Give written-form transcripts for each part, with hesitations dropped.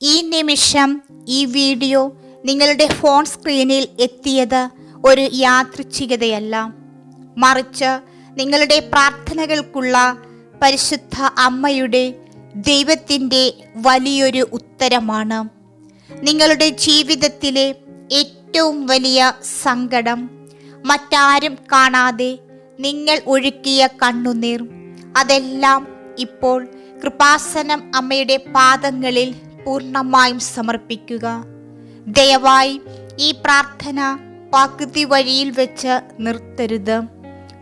ഈ നിമിഷം ഈ വീഡിയോ നിങ്ങളുടെ ഫോൺ സ്ക്രീനിൽ എത്തിയത് ഒരു യാദൃച്ഛികതയല്ല, മറിച്ച് നിങ്ങളുടെ പ്രാർത്ഥനകൾക്കുള്ള പരിശുദ്ധ അമ്മയുടെ ദൈവത്തിൻ്റെ വലിയൊരു ഉത്തരമാണ്. നിങ്ങളുടെ ജീവിതത്തിലെ ഏറ്റവും വലിയ സങ്കടം, മറ്റാരും കാണാതെ നിങ്ങൾ ഒഴുക്കിയ കണ്ണുനീർ, അതെല്ലാം ഇപ്പോൾ കൃപാസനം അമ്മയുടെ പാദങ്ങളിൽ പൂർണ്ണമായും സമർപ്പിക്കുക. ദയവായി ഈ പ്രാർത്ഥന പകുതി വഴിയിൽ വെച്ച് നിർത്തരുത്.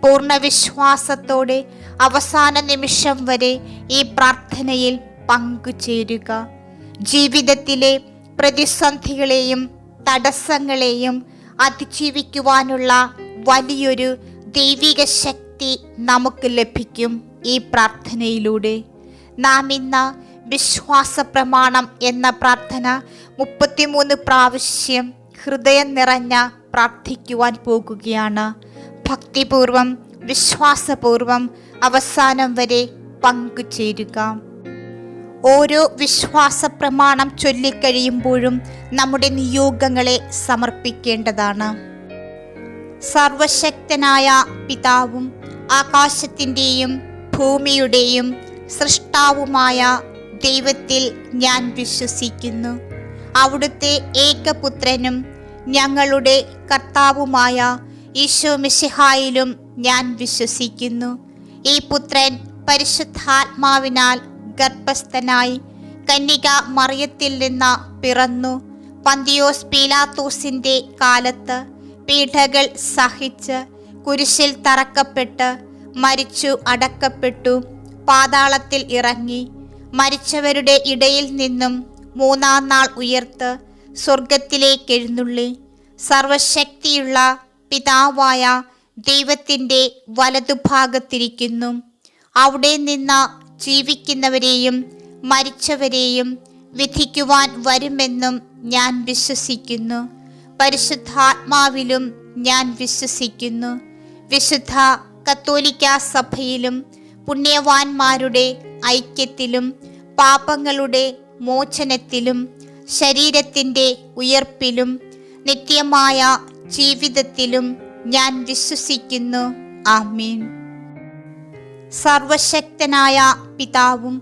പൂർണ്ണ വിശ്വാസത്തോടെ അവസാന നിമിഷം വരെ ഈ പ്രാർത്ഥനയിൽ പങ്കുചേരുക. ജീവിതത്തിലെ പ്രതിസന്ധികളെയും തടസ്സങ്ങളെയും അതിജീവിക്കുവാനുള്ള വലിയൊരു ദൈവിക ശക്തി നമുക്ക് ലഭിക്കും ഈ പ്രാർത്ഥനയിലൂടെ. നാം ഇന്ന് വിശ്വാസ പ്രമാണം എന്ന പ്രാർത്ഥന 33 പ്രാവശ്യം ഹൃദയം നിറഞ്ഞ പ്രാർത്ഥിക്കുവാൻ പോകുകയാണ്. ഭക്തിപൂർവം വിശ്വാസപൂർവം അവസാനം വരെ പങ്കുചേരുക. ഓരോ വിശ്വാസ പ്രമാണം ചൊല്ലിക്കഴിയുമ്പോഴും നമ്മുടെ നിയോഗങ്ങളെ സമർപ്പിക്കേണ്ടതാണ്. സർവശക്തനായ പിതാവും ആകാശത്തിൻ്റെയും ഭൂമിയുടെയും സൃഷ്ടാവുമായ ദൈവത്തിൽ ഞാൻ വിശ്വസിക്കുന്നു. അവിടുത്തെ ഏകപുത്രനും ഞങ്ങളുടെ കർത്താവുമായ ഈശോ മിശിഹായിലും ഞാൻ വിശ്വസിക്കുന്നു. ഈ പുത്രൻ പരിശുദ്ധാത്മാവിനാൽ ഗർഭസ്ഥനായി കന്യക മറിയത്തിൽ നിന്ന് പിറന്നു. പന്തിയോസ് പീലാത്തോസിൻ്റെ കാലത്ത് പീഡകൾ സഹിച്ച് കുരിശിൽ തറക്കപ്പെട്ട് മരിച്ചു അടക്കപ്പെട്ടു. പാതാളത്തിൽ ഇറങ്ങി മരിച്ചവരുടെ ഇടയിൽ നിന്നും 3-ാം നാൾ ഉയർത്ത് സ്വർഗത്തിലേക്ക് എഴുന്നള്ളി. സർവശക്തിയുള്ള പിതാവായ ദൈവത്തിൻ്റെ വലതുഭാഗത്തിരിക്കുന്നു. അവിടെ നിന്ന് ജീവിക്കുന്നവരെയും മരിച്ചവരെയും വിധിക്കുവാൻ വരുമെന്നും ഞാൻ വിശ്വസിക്കുന്നു. പരിശുദ്ധാത്മാവിലും ഞാൻ വിശ്വസിക്കുന്നു. വിശുദ്ധ കത്തോലിക്കാ സഭയിലും പുണ്യവാന്മാരുടെ ഐക്യത്തിലും പാപങ്ങളുടെ മോചനത്തിലും ശരീരത്തിൻ്റെ ഉയർപ്പിലും നിത്യമായ ജീവിതത്തിലും ഞാൻ വിശ്വസിക്കുന്നു. ആമേൻ. സർവശക്തനായ പിതാവും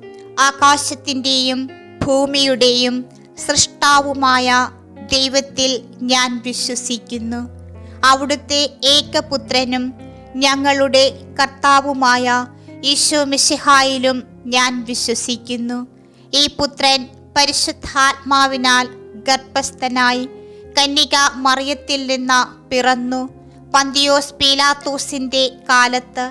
ആകാശത്തിൻ്റെയും ഭൂമിയുടെയും സൃഷ്ടാവുമായ ദൈവത്തിൽ ഞാൻ വിശ്വസിക്കുന്നു. അവിടുത്തെ ഏകപുത്രനും ഞങ്ങളുടെ കർത്താവുമായ ഈശോ മിശിഹായിലും ഞാൻ വിശ്വസിക്കുന്നു. ഈ പുത്രൻ പരിശുദ്ധാത്മാവിനാൽ ഗർഭസ്ഥനായി കന്യക മറിയത്തിൽ നിന്ന് പിറന്നു. പന്തിയോസ് പീലാത്തോസിൻ്റെ കാലത്ത്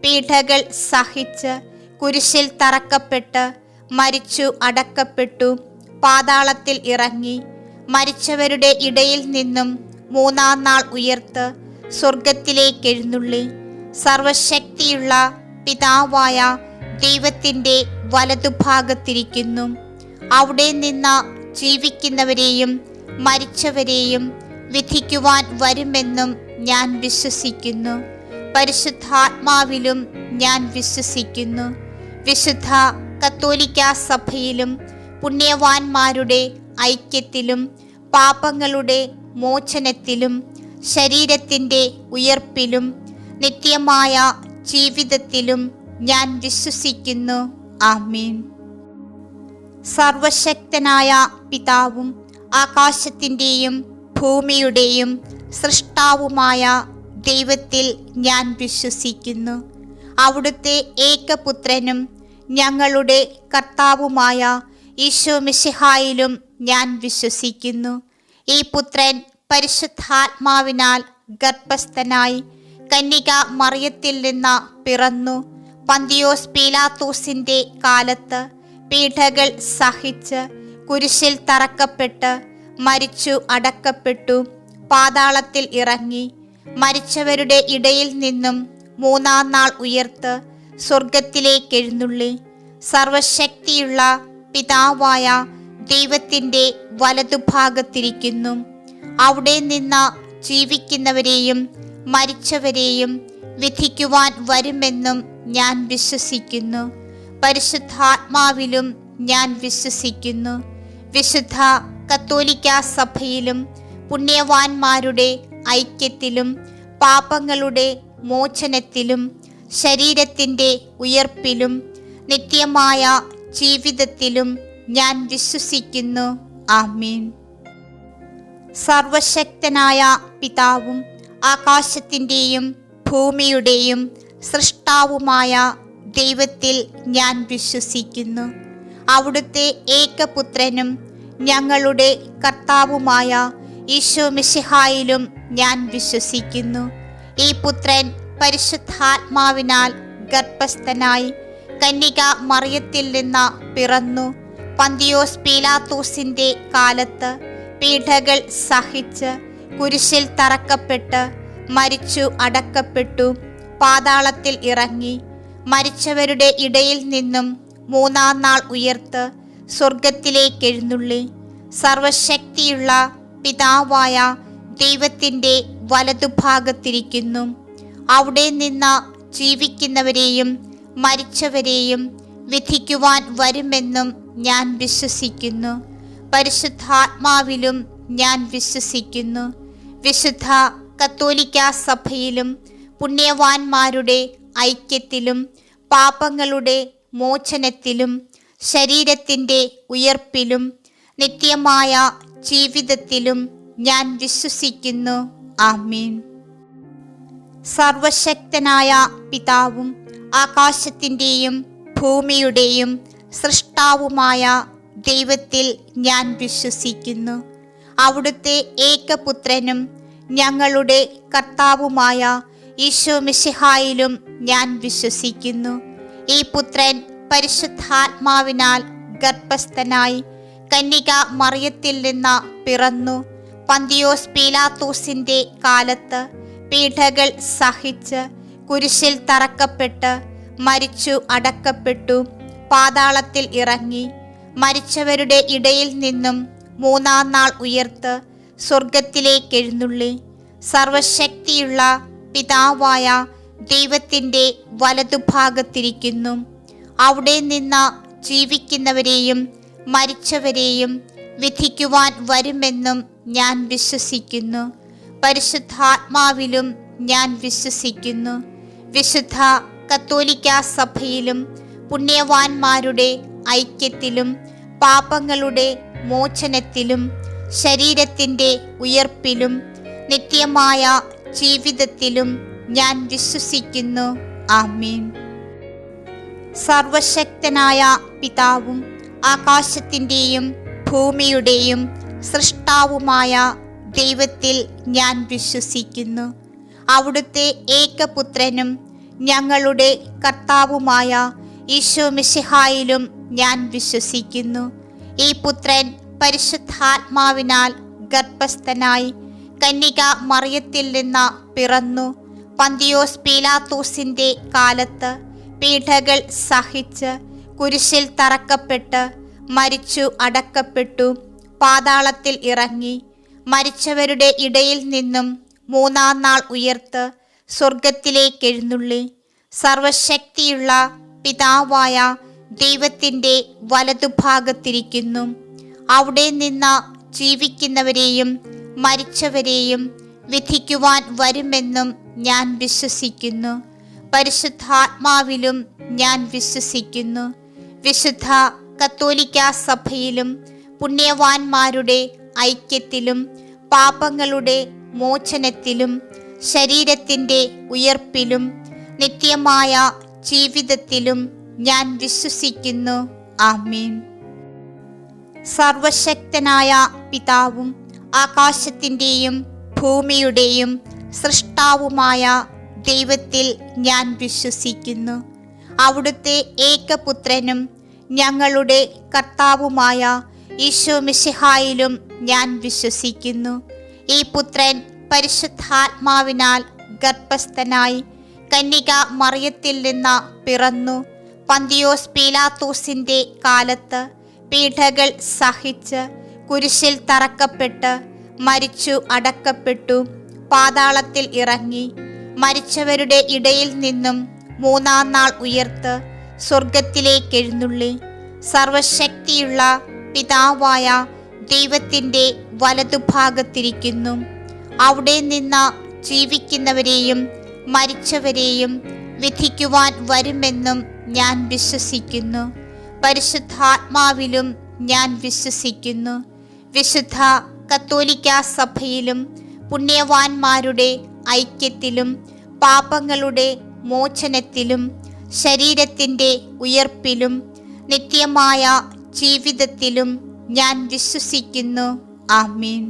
പീഡകൾ സഹിച്ച് കുരിശിൽ തറക്കപ്പെട്ട് മരിച്ചു അടക്കപ്പെട്ടു. പാതാളത്തിൽ ഇറങ്ങി മരിച്ചവരുടെ ഇടയിൽ നിന്നും 3-ാം നാൾ ഉയർത്ത് സ്വർഗത്തിലേക്ക് എഴുന്നള്ളി. സർവശക്തിയുള്ള പിതാവായ ദൈവത്തിൻ്റെ വലതുഭാഗത്തിരിക്കുന്നു. അവിടെ നിന്ന് ജീവിക്കുന്നവരെയും മരിച്ചവരെയും വിധിക്കുവാൻ വരുമെന്നും ഞാൻ വിശ്വസിക്കുന്നു. പരിശുദ്ധാത്മാവിലും ഞാൻ വിശ്വസിക്കുന്നു. വിശുദ്ധ കത്തോലിക്കാ സഭയിലും പുണ്യവാന്മാരുടെ ഐക്യത്തിലും പാപങ്ങളുടെ മോചനത്തിലും ശരീരത്തിൻ്റെ ഉയർപ്പിലും നിത്യമായ ജീവിതത്തിലും ഞാൻ വിശ്വസിക്കുന്നു. ആമേൻ. സർവശക്തനായ പിതാവും ആകാശത്തിൻ്റെയും ഭൂമിയുടെയും സൃഷ്ടാവുമായ ദൈവത്തിൽ ഞാൻ വിശ്വസിക്കുന്നു. അവിടുത്തെ ഏകപുത്രനും ഞങ്ങളുടെ കർത്താവുമായ ഈശോ മിശിഹായിലും ഞാൻ വിശ്വസിക്കുന്നു. ഈ പുത്രൻ പരിശുദ്ധാത്മാവിനാൽ ഗർഭസ്ഥനായി കന്യക മറിയത്തിൽ നിന്ന് പിറന്നു. പന്തിയോസ് പീലാത്തോസിൻ്റെ കാലത്ത് പീഡകൾ സഹിച്ച് കുരിശിൽ തറക്കപ്പെട്ട് മരിച്ചു അടക്കപ്പെട്ടു. പാതാളത്തിൽ ഇറങ്ങി മരിച്ചവരുടെ ഇടയിൽ നിന്നും 3-ാം നാൾ ഉയർത്ത് സ്വർഗത്തിലേക്ക് എഴുന്നള്ളി. സർവശക്തിയുള്ള പിതാവായ ദൈവത്തിൻ്റെ വലതുഭാഗത്തിരിക്കുന്നു. അവിടെ നിന്ന് ജീവിക്കുന്നവരെയും മരിച്ചവരെയും വിധിക്കുവാൻ വരുമെന്നും ഞാൻ വിശ്വസിക്കുന്നു. പരിശുദ്ധാത്മാവിലും ഞാൻ വിശ്വസിക്കുന്നു. വിശുദ്ധ കത്തോലിക്കാ സഭയിലും പുണ്യവാന്മാരുടെ ഐക്യത്തിലും പാപങ്ങളുടെ മോചനത്തിലും ശരീരത്തിൻ്റെ ഉയർപ്പിലും നിത്യമായ ജീവിതത്തിലും ഞാൻ വിശ്വസിക്കുന്നു. ആമേൻ. സർവശക്തനായ പിതാവും ആകാശത്തിൻ്റെയും ഭൂമിയുടെയും സൃഷ്ടാവുമായ ദൈവത്തിൽ ഞാൻ വിശ്വസിക്കുന്നു. അവിടുത്തെ ഏകപുത്രനും ഞങ്ങളുടെ കർത്താവുമായ ഈശോ മിശിഹായിലും ഞാൻ വിശ്വസിക്കുന്നു. ഈ പുത്രൻ പരിശുദ്ധാത്മാവിനാൽ ഗർഭസ്ഥനായി കന്യക മറിയത്തിൽ നിന്ന് പിറന്നു. പന്തിയോസ് പീലാത്തോസിൻ്റെ കാലത്ത് പീഡകൾ സഹിച്ച് കുരിശിൽ തറക്കപ്പെട്ട് മരിച്ചു അടക്കപ്പെട്ടു. പാതാളത്തിൽ ഇറങ്ങി മരിച്ചവരുടെ ഇടയിൽ നിന്നും മൂന്നാം നാൾ ഉയർത്ത് സ്വർഗത്തിലേക്കെഴുന്നള്ളി സർവശക്തിയുള്ള പിതാവായ ദൈവത്തിൻ്റെ വലതുഭാഗത്തിരിക്കുന്നു. അവിടെ നിന്ന് ജീവിക്കുന്നവരെയും മരിച്ചവരെയും വിധിക്കുവാൻ വരുമെന്നും ഞാൻ വിശ്വസിക്കുന്നു. പരിശുദ്ധാത്മാവിലും ഞാൻ വിശ്വസിക്കുന്നു. വിശുദ്ധ കത്തോലിക്കാ സഭയിലും പുണ്യവാന്മാരുടെ ഐക്യത്തിലും പാപങ്ങളുടെ മോചനത്തിലും ശരീരത്തിൻ്റെ ഉയർപ്പിലും നിത്യമായ ജീവിതത്തിലും ഞാൻ വിശ്വസിക്കുന്നു. ആമേൻ. സർവശക്തനായ പിതാവും ആകാശത്തിൻ്റെയും ഭൂമിയുടെയും സൃഷ്ടാവുമായ ദൈവത്തിൽ ഞാൻ വിശ്വസിക്കുന്നു. അവിടുത്തെ ഏകപുത്രനും ഞങ്ങളുടെ കർത്താവുമായ ഈശോ മിശിഹായിലും ഞാൻ വിശ്വസിക്കുന്നു. ഈ പുത്രൻ പരിശുദ്ധാത്മാവിനാൽ ഗർഭസ്ഥനായി കന്യക മറിയത്തിൽ നിന്ന് പിറന്നു. പന്തിയോസ് പീലാത്തോസിൻ്റെ കാലത്ത് പീഡകൾ സഹിച്ച് കുരിശിൽ തറക്കപ്പെട്ട് മരിച്ചു അടക്കപ്പെട്ടു. പാതാളത്തിൽ ഇറങ്ങി മരിച്ചവരുടെ ഇടയിൽ നിന്നും മൂന്നാം നാൾ ഉയർത്ത് സ്വർഗത്തിലേക്കെഴുന്നള്ളി സർവശക്തിയുള്ള പിതാവായ ദൈവത്തിൻ്റെ വലതുഭാഗത്തിരിക്കുന്നു. അവിടെ നിന്ന് ജീവിക്കുന്നവരെയും മരിച്ചവരെയും വിധിക്കുവാൻ വരുമെന്നും ഞാൻ വിശ്വസിക്കുന്നു. പരിശുദ്ധാത്മാവിലും ഞാൻ വിശ്വസിക്കുന്നു. വിശുദ്ധ കത്തോലിക്കാ സഭയിലും പുണ്യവാന്മാരുടെ ഐക്യത്തിലും പാപങ്ങളുടെ മോചനത്തിലും ശരീരത്തിൻ്റെ ഉയർപ്പിലും നിത്യമായ ജീവിതത്തിലും ഞാൻ വിശ്വസിക്കുന്നു. ആമേൻ. സർവശക്തനായ പിതാവും ആകാശത്തിൻ്റെയും ഭൂമിയുടെയും സൃഷ്ടാവുമായ ദൈവത്തിൽ ഞാൻ വിശ്വസിക്കുന്നു. അവിടുത്തെ ഏകപുത്രനും ഞങ്ങളുടെ കർത്താവുമായ ഈശോ മിശിഹായിലും ഞാൻ വിശ്വസിക്കുന്നു. ഈ പുത്രൻ പരിശുദ്ധാത്മാവിനാൽ ഗർഭസ്ഥനായി കന്യക മറിയത്തിൽ നിന്ന് പിറന്നു. പന്തിയോസ് പീലാത്തോസിൻ്റെ കാലത്ത് പീഡകൾ സഹിച്ച് കുരിശിൽ തറക്കപ്പെട്ട് മരിച്ചു അടക്കപ്പെട്ടു. പാതാളത്തിൽ ഇറങ്ങി മരിച്ചവരുടെ ഇടയിൽ നിന്നും മൂന്നാം നാൾ ഉയർത്ത് സ്വർഗത്തിലേക്കെഴുന്നള്ളി സർവശക്തിയുള്ള പിതാവായ ദൈവത്തിൻ്റെ വലതുഭാഗത്തിരിക്കുന്നു. അവിടെ നിന്ന് ജീവിക്കുന്നവരെയും മരിച്ചവരെയും വിധിക്കുവാൻ വരുമെന്നും ഞാൻ വിശ്വസിക്കുന്നു. പരിശുദ്ധാത്മാവിലും ഞാൻ വിശ്വസിക്കുന്നു. വിശുദ്ധ കത്തോലിക്കാ സഭയിലും പുണ്യവാന്മാരുടെ ഐക്യത്തിലും പാപങ്ങളുടെ മോചനത്തിലും ശരീരത്തിൻ്റെ ഉയർപ്പിലും നിത്യമായ ജീവിതത്തിലും ഞാൻ വിശ്വസിക്കുന്നു. ആമേൻ. സർവശക്തനായ പിതാവും ആകാശത്തിൻ്റെയും ഭൂമിയുടെയും സൃഷ്ടാവുമായ ദൈവത്തിൽ ഞാൻ വിശ്വസിക്കുന്നു. അവിടുത്തെ ഏകപുത്രനും ഞങ്ങളുടെ കർത്താവുമായ ഈശോ മിശിഹായിലും ഞാൻ വിശ്വസിക്കുന്നു. ഈ പുത്രൻ പരിശുദ്ധാത്മാവിനാൽ ഗർഭസ്ഥനായി കന്യക മറിയത്തിൽ നിന്ന് പിറന്നു. പന്തിയോസ് പീലാത്തോസിൻ്റെ കാലത്ത് പീഡകൾ സഹിച്ച് കുരിശിൽ തറക്കപ്പെട്ട് മരിച്ചു അടക്കപ്പെട്ടു. പാതാളത്തിൽ ഇറങ്ങി മരിച്ചവരുടെ ഇടയിൽ നിന്നും മൂന്നാം നാൾ ഉയർത്ത് സ്വർഗത്തിലേക്കെഴുന്നള്ളി സർവശക്തിയുള്ള പിതാവായ ദൈവത്തിൻ്റെ വലതുഭാഗത്തിരിക്കുന്നു. അവിടെ നിന്ന് ജീവിക്കുന്നവരെയും മരിച്ചവരെയും വിധിക്കുവാൻ വരുമെന്നും ഞാൻ വിശ്വസിക്കുന്നു. പരിശുദ്ധാത്മാവിലും ഞാൻ വിശ്വസിക്കുന്നു. വിശുദ്ധ കത്തോലിക്കാ സഭയിലും പുണ്യവാന്മാരുടെ ഐക്യത്തിലും പാപങ്ങളുടെ മോചനത്തിലും ശരീരത്തിൻ്റെ ഉയർപ്പിലും നിത്യമായ ജീവിതത്തിലും ഞാൻ വിശ്വസിക്കുന്നു. ആമേൻ.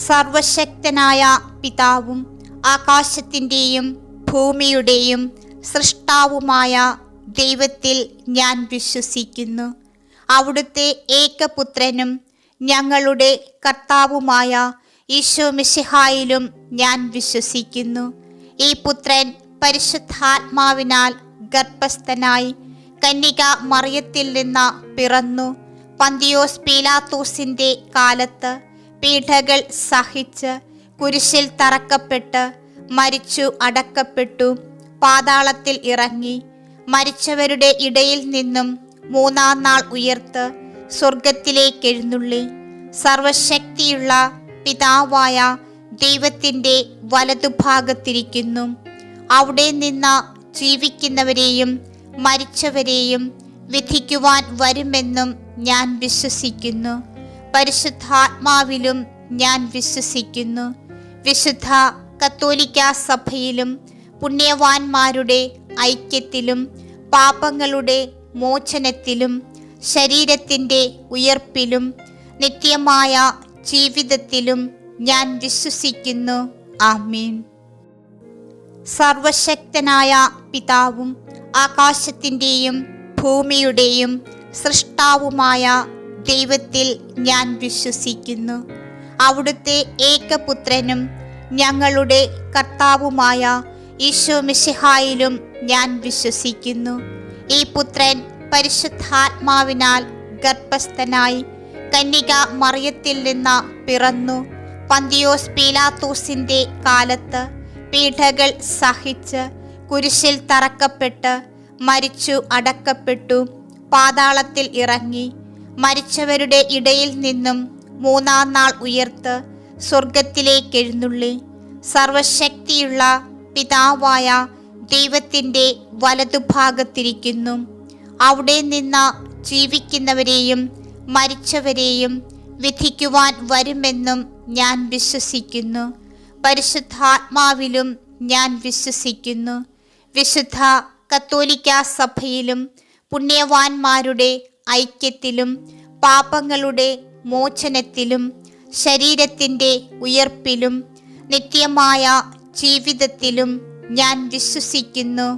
സർവശക്തനായ പിതാവും ആകാശത്തിൻ്റെയും ഭൂമിയുടെയും സൃഷ്ടാവുമായ ദൈവത്തിൽ ഞാൻ വിശ്വസിക്കുന്നു. അവിടുത്തെ ഏകപുത്രനും ഞങ്ങളുടെ കർത്താവുമായ ഈശോ മിശിഹായിലും ഞാൻ വിശ്വസിക്കുന്നു. ഈ പുത്രൻ പരിശുദ്ധാത്മാവിനാൽ ഗർഭസ്ഥനായി കന്യക മറിയത്തിൽ നിന്ന് പിറന്നു. പന്തിയോസ് പീലാത്തോസിൻ്റെ കാലത്ത് പീഡകൾ സഹിച്ച് കുരിശിൽ തറക്കപ്പെട്ട് മരിച്ചു അടക്കപ്പെട്ടു. പാതാളത്തിൽ ഇറങ്ങി മരിച്ചവരുടെ ഇടയിൽ നിന്നും മൂന്നാം നാൾ ഉയർത്ത് സ്വർഗത്തിലേക്കെഴുന്നള്ളി സർവശക്തിയുള്ള പിതാവായ ദൈവത്തിൻ്റെ വലതുഭാഗത്തിരിക്കുന്നു. അവിടെ നിന്ന് ജീവിക്കുന്നവരെയും മരിച്ചവരെയും വിധിക്കുവാൻ വരുമെന്നും ഞാൻ വിശ്വസിക്കുന്നു. പരിശുദ്ധാത്മാവിലും ഞാൻ വിശ്വസിക്കുന്നു. വിശുദ്ധ കത്തോലിക്കാ സഭയിലും പുണ്യവാന്മാരുടെ ഐക്യത്തിലും പാപങ്ങളുടെ മോചനത്തിലും ശരീരത്തിൻ്റെ ഉയർപ്പിലും നിത്യമായ ജീവിതത്തിലും ഞാൻ വിശ്വസിക്കുന്നു. ആമേൻ. സർവശക്തനായ പിതാവും ആകാശത്തിൻ്റെയും ഭൂമിയുടെയും സൃഷ്ടാവുമായ ദൈവത്തിൽ ഞാൻ വിശ്വസിക്കുന്നു. അവിടുത്തെ ഏകപുത്രനും ഞങ്ങളുടെ കർത്താവുമായ ഈശോ മിശിഹായിലും ഞാൻ വിശ്വസിക്കുന്നു. ഈ പുത്രൻ പരിശുദ്ധാത്മാവിനാൽ ഗർഭസ്ഥനായി കന്യക മറിയത്തിൽ നിന്ന് പിറന്നു. പന്തിയോസ് പീലാത്തോസിൻ്റെ കാലത്ത് പീഡകൾ സഹിച്ച് കുരിശിൽ തറക്കപ്പെട്ട് മരിച്ചു അടക്കപ്പെട്ടു. പാതാളത്തിൽ ഇറങ്ങി മരിച്ചവരുടെ ഇടയിൽ നിന്നും മൂന്നാം നാൾ ഉയർത്ത് സ്വർഗത്തിലേക്കെഴുന്നള്ളി സർവശക്തിയുള്ള പിതാവായ ദൈവത്തിൻ്റെ വലതുഭാഗത്തിരിക്കുന്നു. അവിടെ നിന്ന് ജീവിക്കുന്നവരെയും മരിച്ചവരെയും വിധിക്കുവാൻ വരുമെന്നും ഞാൻ വിശ്വസിക്കുന്നു. പരിശുദ്ധാത്മാവിലും ഞാൻ വിശ്വസിക്കുന്നു. വിശുദ്ധ കത്തോലിക്കാ സഭയിലും പുണ്യവാന്മാരുടെ ഐക്യത്തിലും പാപങ്ങളുടെ മോചനത്തിലും ശരീരത്തിൻ്റെ ഉയർപ്പിലും നിത്യമായ ജീവിതത്തിലും ഞാൻ വിശ്വസിക്കുന്നു.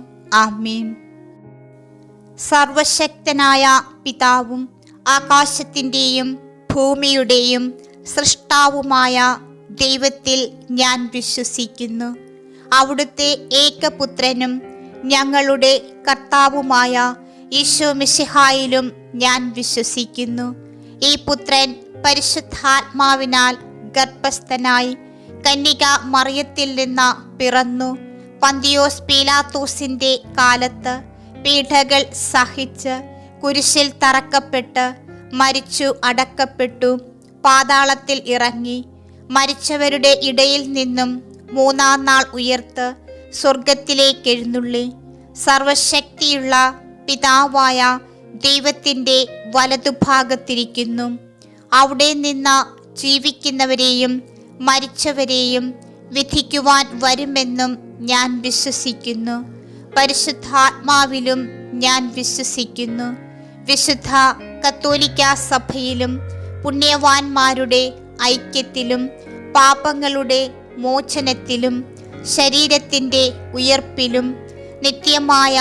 ആമേൻ. സർവശക്തനായ പിതാവും ആകാശത്തിൻ്റെയും ഭൂമിയുടെയും സൃഷ്ടാവുമായ ദൈവത്തിൽ ഞാൻ വിശ്വസിക്കുന്നു. അവിടുത്തെ ഏകപുത്രനും ഞങ്ങളുടെ കർത്താവുമായ ഈശോ മിശിഹായിലും ഞാൻ വിശ്വസിക്കുന്നു. ഈ പുത്രൻ പരിശുദ്ധാത്മാവിനാൽ ഗർഭസ്ഥനായി കന്യക മറിയത്തിൽ നിന്ന് പിറന്നു. പന്തിയോസ് പീലാത്തോസിൻ്റെ കാലത്ത് പീഡകൾ സഹിച്ച് കുരിശിൽ തറക്കപ്പെട്ട് മരിച്ചു അടക്കപ്പെട്ടു. പാതാളത്തിൽ ഇറങ്ങി മരിച്ചവരുടെ ഇടയിൽ നിന്നും മൂന്നാം നാൾ ഉയർത്ത് സ്വർഗത്തിലേക്കെഴുന്നള്ളി സർവശക്തിയുള്ള പിതാവായ ദൈവത്തിൻ്റെ വലതുഭാഗത്തിരിക്കുന്നു. അവിടെ നിന്ന് ജീവിക്കുന്നവരെയും മരിച്ചവരെയും വിധിക്കുവാൻ വരുമെന്നും ഞാൻ വിശ്വസിക്കുന്നു. പരിശുദ്ധാത്മാവിലും ഞാൻ വിശ്വസിക്കുന്നു. വിശുദ്ധ കത്തോലിക്കാ സഭയിലും പുണ്യവാന്മാരുടെ ഐക്യത്തിലും പാപങ്ങളുടെ മോചനത്തിലും ശരീരത്തിൻ്റെ ഉയർപ്പിലും നിത്യമായ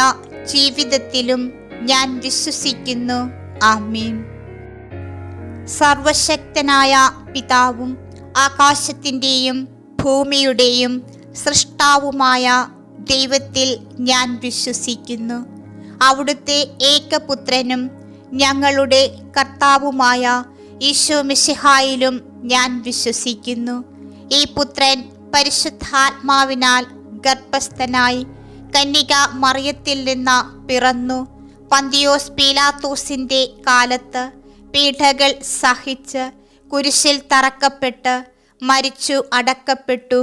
ജീവിതത്തിലും ഞാൻ വിശ്വസിക്കുന്നു. ആമേൻ. സർവശക്തനായ പിതാവും ആകാശത്തിൻ്റെയും ഭൂമിയുടെയും സൃഷ്ടാവുമായ ദൈവത്തിൽ ഞാൻ വിശ്വസിക്കുന്നു. അവിടുത്തെ ഏകപുത്രനും ഞങ്ങളുടെ കർത്താവുമായ ഈശോ മിശിഹായിലും ഞാൻ വിശ്വസിക്കുന്നു. ഈ പുത്രൻ പരിശുദ്ധാത്മാവിനാൽ ഗർഭസ്ഥനായി കന്യക മറിയത്തിൽ നിന്ന് പിറന്നു. പന്തിയോസ് പീലാത്തോസിൻ്റെ കാലത്ത് പീഡകൾ സഹിച്ച് കുരിശിൽ തറക്കപ്പെട്ട് മരിച്ചു അടക്കപ്പെട്ടു,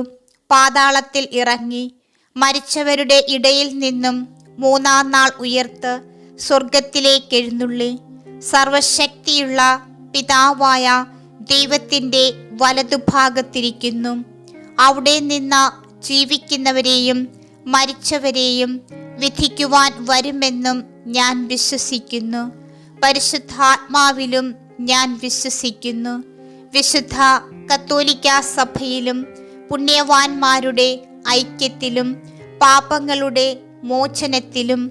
പാതാളത്തിൽ ഇറങ്ങി, മരിച്ചവരുടെ ഇടയിൽ നിന്നും മൂന്നാം നാൾ ഉയർത്ത് സ്വർഗത്തിലേക്കെഴുന്നള്ളി, സർവശക്തിയുള്ള പിതാവായ ദൈവത്തിൻ്റെ വലതുഭാഗത്തിരിക്കുന്നു. അവിടെ നിന്ന് ജീവിക്കുന്നവരെയും മരിച്ചവരെയും വിധിക്കുവാൻ വരുമെന്നും ഞാൻ വിശ്വസിക്കുന്നു. പരിശുദ്ധാത്മാവിലും ഞാൻ വിശ്വസിക്കുന്നു. വിശുദ്ധ കത്തോലിക്കാ സഭയിലും പുണ്യവാന്മാരുടെ ഐക്യത്തിലും പാപങ്ങളുടെ മോചനത്തിലും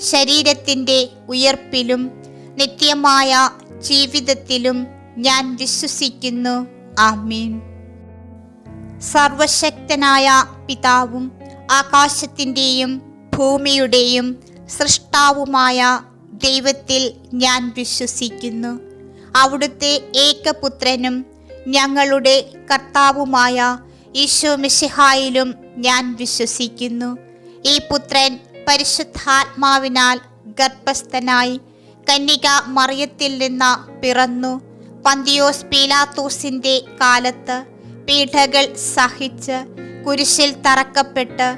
ശരീരത്തിൻ്റെ ഉയർപ്പിലും നിത്യമായ ജീവിതത്തിലും ഞാൻ വിശ്വസിക്കുന്നു. ആമേൻ. സർവശക്തനായ പിതാവും ആകാശത്തിൻ്റെയും ഭൂമിയുടെയും സൃഷ്ടാവുമായ ദൈവത്തിൽ ഞാൻ വിശ്വസിക്കുന്നു. അവിടുത്തെ ഏകപുത്രനും ഞങ്ങളുടെ കർത്താവുമായ ഈശോമിശിഹായിലും ഞാൻ വിശ്വസിക്കുന്നു. ഈ പുത്രൻ പരിശുദ്ധാത്മാവിനാൽ ഗർഭസ്ഥനായി കന്യക മറിയത്തിൽ നിന്ന് പിറന്നു, പന്തിയോസ് പീലാത്തോസിൻ്റെ കാലത്ത് പീഡകൾ സഹിച്ച് കുരിശിൽ തറക്കപ്പെട്ട്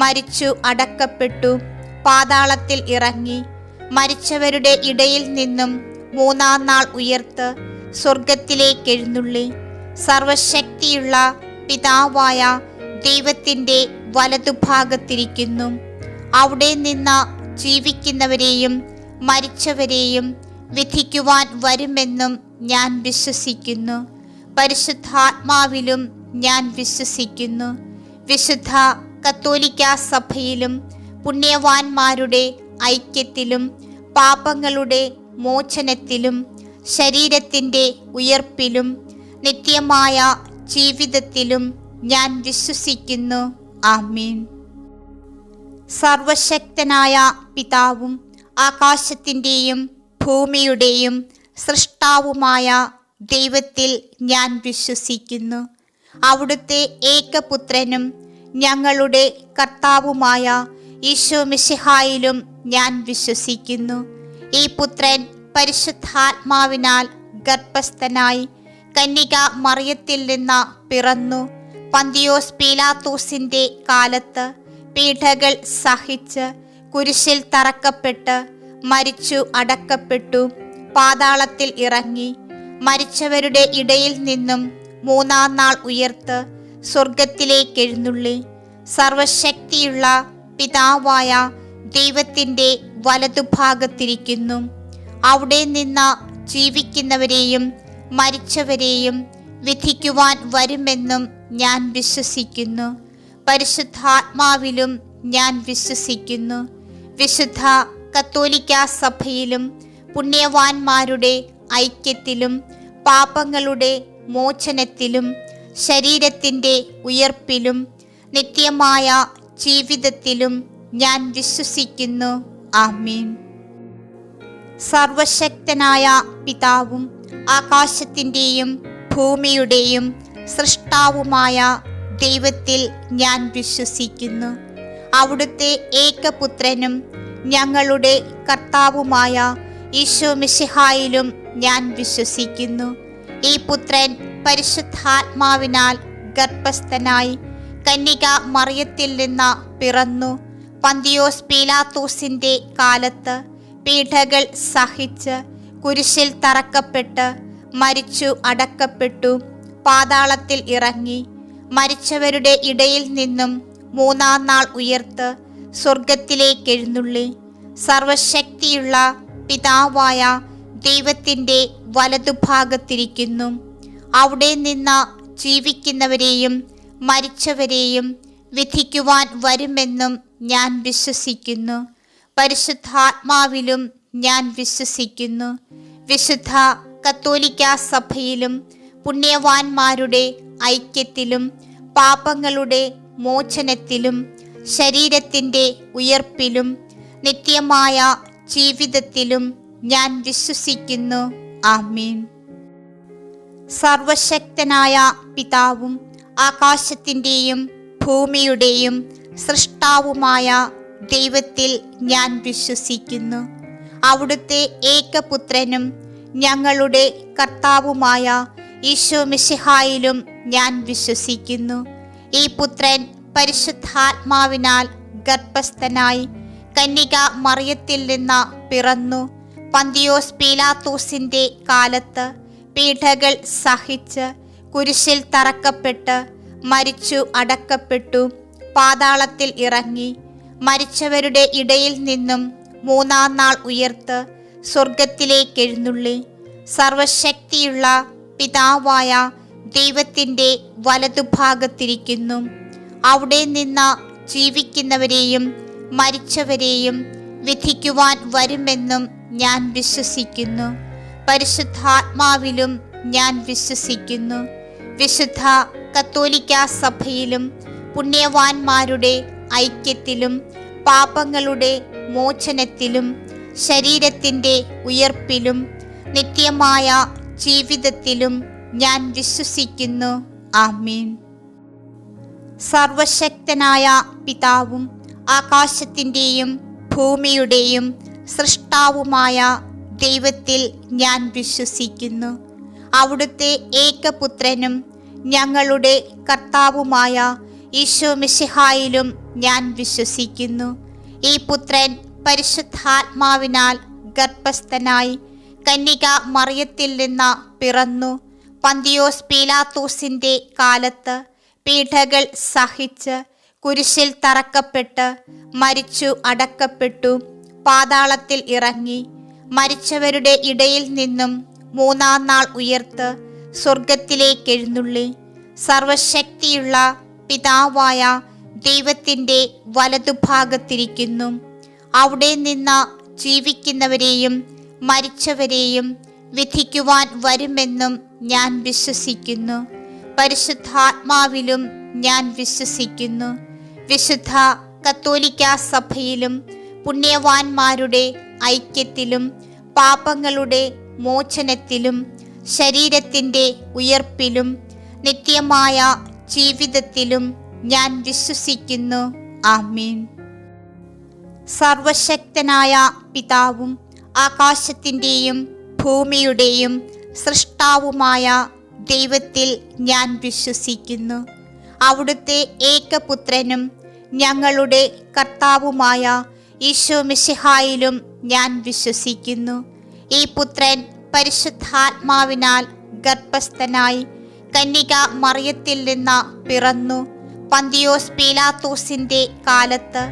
മരിച്ചു അടക്കപ്പെട്ടു, പാതാളത്തിൽ ഇറങ്ങി, മരിച്ചവരുടെ ഇടയിൽ നിന്നും മൂന്നാം നാൾ ഉയർത്ത് സ്വർഗത്തിലേക്കെഴുന്നള്ളി, സർവശക്തിയുള്ള പിതാവായ ദൈവത്തിൻ്റെ വലതുഭാഗത്തിരിക്കുന്നു. അവിടെ നിന്ന് ജീവിക്കുന്നവരെയും മരിച്ചവരെയും വിധിക്കുവാൻ വരുമെന്നും ഞാൻ വിശ്വസിക്കുന്നു. പരിശുദ്ധാത്മാവിലും ഞാൻ വിശ്വസിക്കുന്നു. വിശുദ്ധ കത്തോലിക്കാ സഭയിലും പുണ്യവാന്മാരുടെ ഐക്യത്തിലും പാപങ്ങളുടെ മോചനത്തിലും ശരീരത്തിൻ്റെ ഉയർപ്പിലും നിത്യമായ ജീവിതത്തിലും ഞാൻ വിശ്വസിക്കുന്നു. ആമേൻ. സർവശക്തനായ പിതാവും ആകാശത്തിൻ്റെയും ഭൂമിയുടെയും സൃഷ്ടാവുമായ ദൈവത്തിൽ ഞാൻ വിശ്വസിക്കുന്നു. അവിടുത്തെ ഏകപുത്രനും ഞങ്ങളുടെ കർത്താവുമായ ഈശോമിശിഹായിലും ഞാൻ വിശ്വസിക്കുന്നു. ഈ പുത്രൻ പരിശുദ്ധാത്മാവിനാൽ ഗർഭസ്ഥനായി കന്യക മറിയത്തിൽ നിന്ന് പിറന്നു, പന്തിയോസ് പീലാത്തോസിൻ്റെ കാലത്ത് പീഡകൾ സഹിച്ച് കുരിശിൽ തറക്കപ്പെട്ട് മരിച്ചു അടക്കപ്പെട്ടു, പാതാളത്തിൽ ഇറങ്ങി, മരിച്ചവരുടെ ഇടയിൽ നിന്നും മൂന്നാം നാൾ ഉയർത്ത് സ്വർഗത്തിലേക്കെഴുന്നള്ളി, സർവശക്തിയുള്ള പിതാവായ ദൈവത്തിൻ്റെ വലതുഭാഗത്തിരിക്കുന്നു. അവിടെ നിന്ന് ജീവിക്കുന്നവരെയും മരിച്ചവരെയും വിധിക്കുവാൻ വരുമെന്നും ഞാൻ വിശ്വസിക്കുന്നു. പരിശുദ്ധാത്മാവിലും ഞാൻ വിശ്വസിക്കുന്നു. വിശുദ്ധ കത്തോലിക്കാ സഭയിലും പുണ്യവാന്മാരുടെ ഐക്യത്തിലും പാപങ്ങളുടെ മോചനത്തിലും ശരീരത്തിൻ്റെ ഉയർപ്പിലും നിത്യമായ ജീവിതത്തിലും ഞാൻ വിശ്വസിക്കുന്നു. ആമേൻ. സർവശക്തനായ പിതാവും ആകാശത്തിൻ്റെയും ഭൂമിയുടെയും സൃഷ്ടാവുമായ ദൈവത്തിൽ ഞാൻ വിശ്വസിക്കുന്നു. അവിടുത്തെ ഏകപുത്രനും ഞങ്ങളുടെ കർത്താവുമായ ഈശോമിശിഹായിലും ഞാൻ വിശ്വസിക്കുന്നു. ഈ പുത്രൻ പരിശുദ്ധാത്മാവിനാൽ ഗർഭസ്ഥനായി കന്യക മറിയത്തിൽ നിന്ന് പിറന്നു, പന്തിയോസ് പീലാത്തോസിൻ്റെ കാലത്ത് പീഡകൾ സഹിച്ച് കുരിശിൽ തറക്കപ്പെട്ട് മരിച്ചു അടക്കപ്പെട്ടു, പാതാളത്തിൽ ഇറങ്ങി, മരിച്ചവരുടെ ഇടയിൽ നിന്നും മൂന്നാം നാൾ ഉയർത്ത് സ്വർഗത്തിലേക്കെഴുന്നള്ളി, സർവശക്തിയുള്ള പിതാവായ ദൈവത്തിൻ്റെ വലതുഭാഗത്തിരിക്കുന്നു. അവിടെ നിന്ന് ജീവിക്കുന്നവരെയും മരിച്ചവരെയും വിധിക്കുവാൻ വരുമെന്നും ഞാൻ വിശ്വസിക്കുന്നു. പരിശുദ്ധാത്മാവിലും ഞാൻ വിശ്വസിക്കുന്നു. വിശുദ്ധ കത്തോലിക്കാ സഭയിലും പുണ്യവാന്മാരുടെ ഐക്യത്തിലും പാപങ്ങളുടെ മോചനത്തിലും ശരീരത്തിൻ്റെ ഉയർപ്പിലും നിത്യമായ ജീവിതത്തിലും ഞാൻ വിശ്വസിക്കുന്നു. ആമേൻ. സർവശക്തനായ പിതാവും ആകാശത്തിൻ്റെയും ഭൂമിയുടെയും സൃഷ്ടാവുമായ ദൈവത്തിൽ ഞാൻ വിശ്വസിക്കുന്നു. അവിടുത്തെ ഏകപുത്രനും ഞങ്ങളുടെ കർത്താവുമായ ഈശോ മിശിഹായിലും ഞാൻ വിശ്വസിക്കുന്നു. ഈ പുത്രൻ പരിശുദ്ധാത്മാവിനാൽ ഗർഭസ്ഥനായി കന്യക മറിയത്തിൽ നിന്ന് പിറന്നു. പന്തിയോസ് പീലാത്തോസിന്റെ കാലത്ത് പീഡകൾ സഹിച്ച് കുരിശിൽ തറക്കപ്പെട്ട് മരിച്ചു അടക്കപ്പെട്ടു. പാതാളത്തിൽ ഇറങ്ങി മരിച്ചവരുടെ ഇടയിൽ നിന്നും മൂന്നാം നാൾ ഉയർത്ത് സ്വർഗത്തിലേക്കെഴുന്നള്ളി സർവശക്തിയുള്ള പിതാവായ ദൈവത്തിൻ്റെ വലതുഭാഗത്തിരിക്കുന്നു. അവിടെ നിന്ന് ജീവിക്കുന്നവരെയും മരിച്ചവരെയും വിധിക്കുവാൻ വരുമെന്നും ഞാൻ വിശ്വസിക്കുന്നു. പരിശുദ്ധാത്മാവിലും ഞാൻ വിശ്വസിക്കുന്നു. വിശുദ്ധ കത്തോലിക്കാ സഭയിലും പുണ്യവാന്മാരുടെ ഐക്യത്തിലും പാപങ്ങളുടെ മോചനത്തിലും ശരീരത്തിൻ്റെ ഉയർപ്പിലും നിത്യമായ ജീവിതത്തിലും ഞാൻ വിശ്വസിക്കുന്നു. ആമേൻ. സർവശക്തനായ പിതാവും ആകാശത്തിൻ്റെയും ഭൂമിയുടെയും സൃഷ്ടാവുമായ ദൈവത്തിൽ ഞാൻ വിശ്വസിക്കുന്നു. അവിടുത്തെ ഏകപുത്രനും ഞങ്ങളുടെ കർത്താവുമായ ഈശോ മിശിഹായിലും ഞാൻ വിശ്വസിക്കുന്നു. ഈ പുത്രൻ പരിശുദ്ധാത്മാവിനാൽ ഗർഭസ്ഥനായി കന്യക മറിയത്തിൽ നിന്ന് പിറന്നു. പന്തിയോസ് പീലാത്തോസിന്റെ കാലത്ത് പീഡകൾ സഹിച്ച് കുരിശിൽ തറക്കപ്പെട്ട് മരിച്ചു അടക്കപ്പെട്ടു. പാതാളത്തിൽ ഇറങ്ങി മരിച്ചവരുടെ ഇടയിൽ നിന്നും മൂന്നാം നാൾ ഉയർത്ത് സ്വർഗത്തിലേക്കെഴുന്നള്ളി സർവശക്തിയുള്ള പിതാവായ ദൈവത്തിൻ്റെ വലതുഭാഗത്തിരിക്കുന്നു. അവിടെ നിന്ന് ജീവിക്കുന്നവരെയും മരിച്ചവരെയും വിധിക്കുവാൻ വരുമെന്നും ഞാൻ വിശ്വസിക്കുന്നു. പരിശുദ്ധാത്മാവിലും ഞാൻ വിശ്വസിക്കുന്നു. വിശുദ്ധ കത്തോലിക്കാ സഭയിലും പുണ്യവാന്മാരുടെ ഐക്യത്തിലും പാപങ്ങളുടെ മോചനത്തിലും ശരീരത്തിൻ്റെ ഉയർപ്പിലും നിത്യമായ ജീവിതത്തിലും ഞാൻ വിശ്വസിക്കുന്നു. ആമേൻ. സർവശക്തനായ പിതാവും ആകാശത്തിൻ്റെയും ഭൂമിയുടെയും സൃഷ്ടാവുമായ ദൈവത്തിൽ ഞാൻ വിശ്വസിക്കുന്നു. അവിടുത്തെ ഏകപുത്രനും ഞങ്ങളുടെ കർത്താവുമായ ഈശോ മിശിഹായിലും ഞാൻ വിശ്വസിക്കുന്നു. ഈ പുത്രൻ പരിശുദ്ധാത്മാവിനാൽ ഗർഭസ്ഥനായി കന്യക മറിയത്തിൽ നിന്ന് പിറന്നു. പന്തിയോസ് പീലാത്തോസിന്റെ കാലത്ത്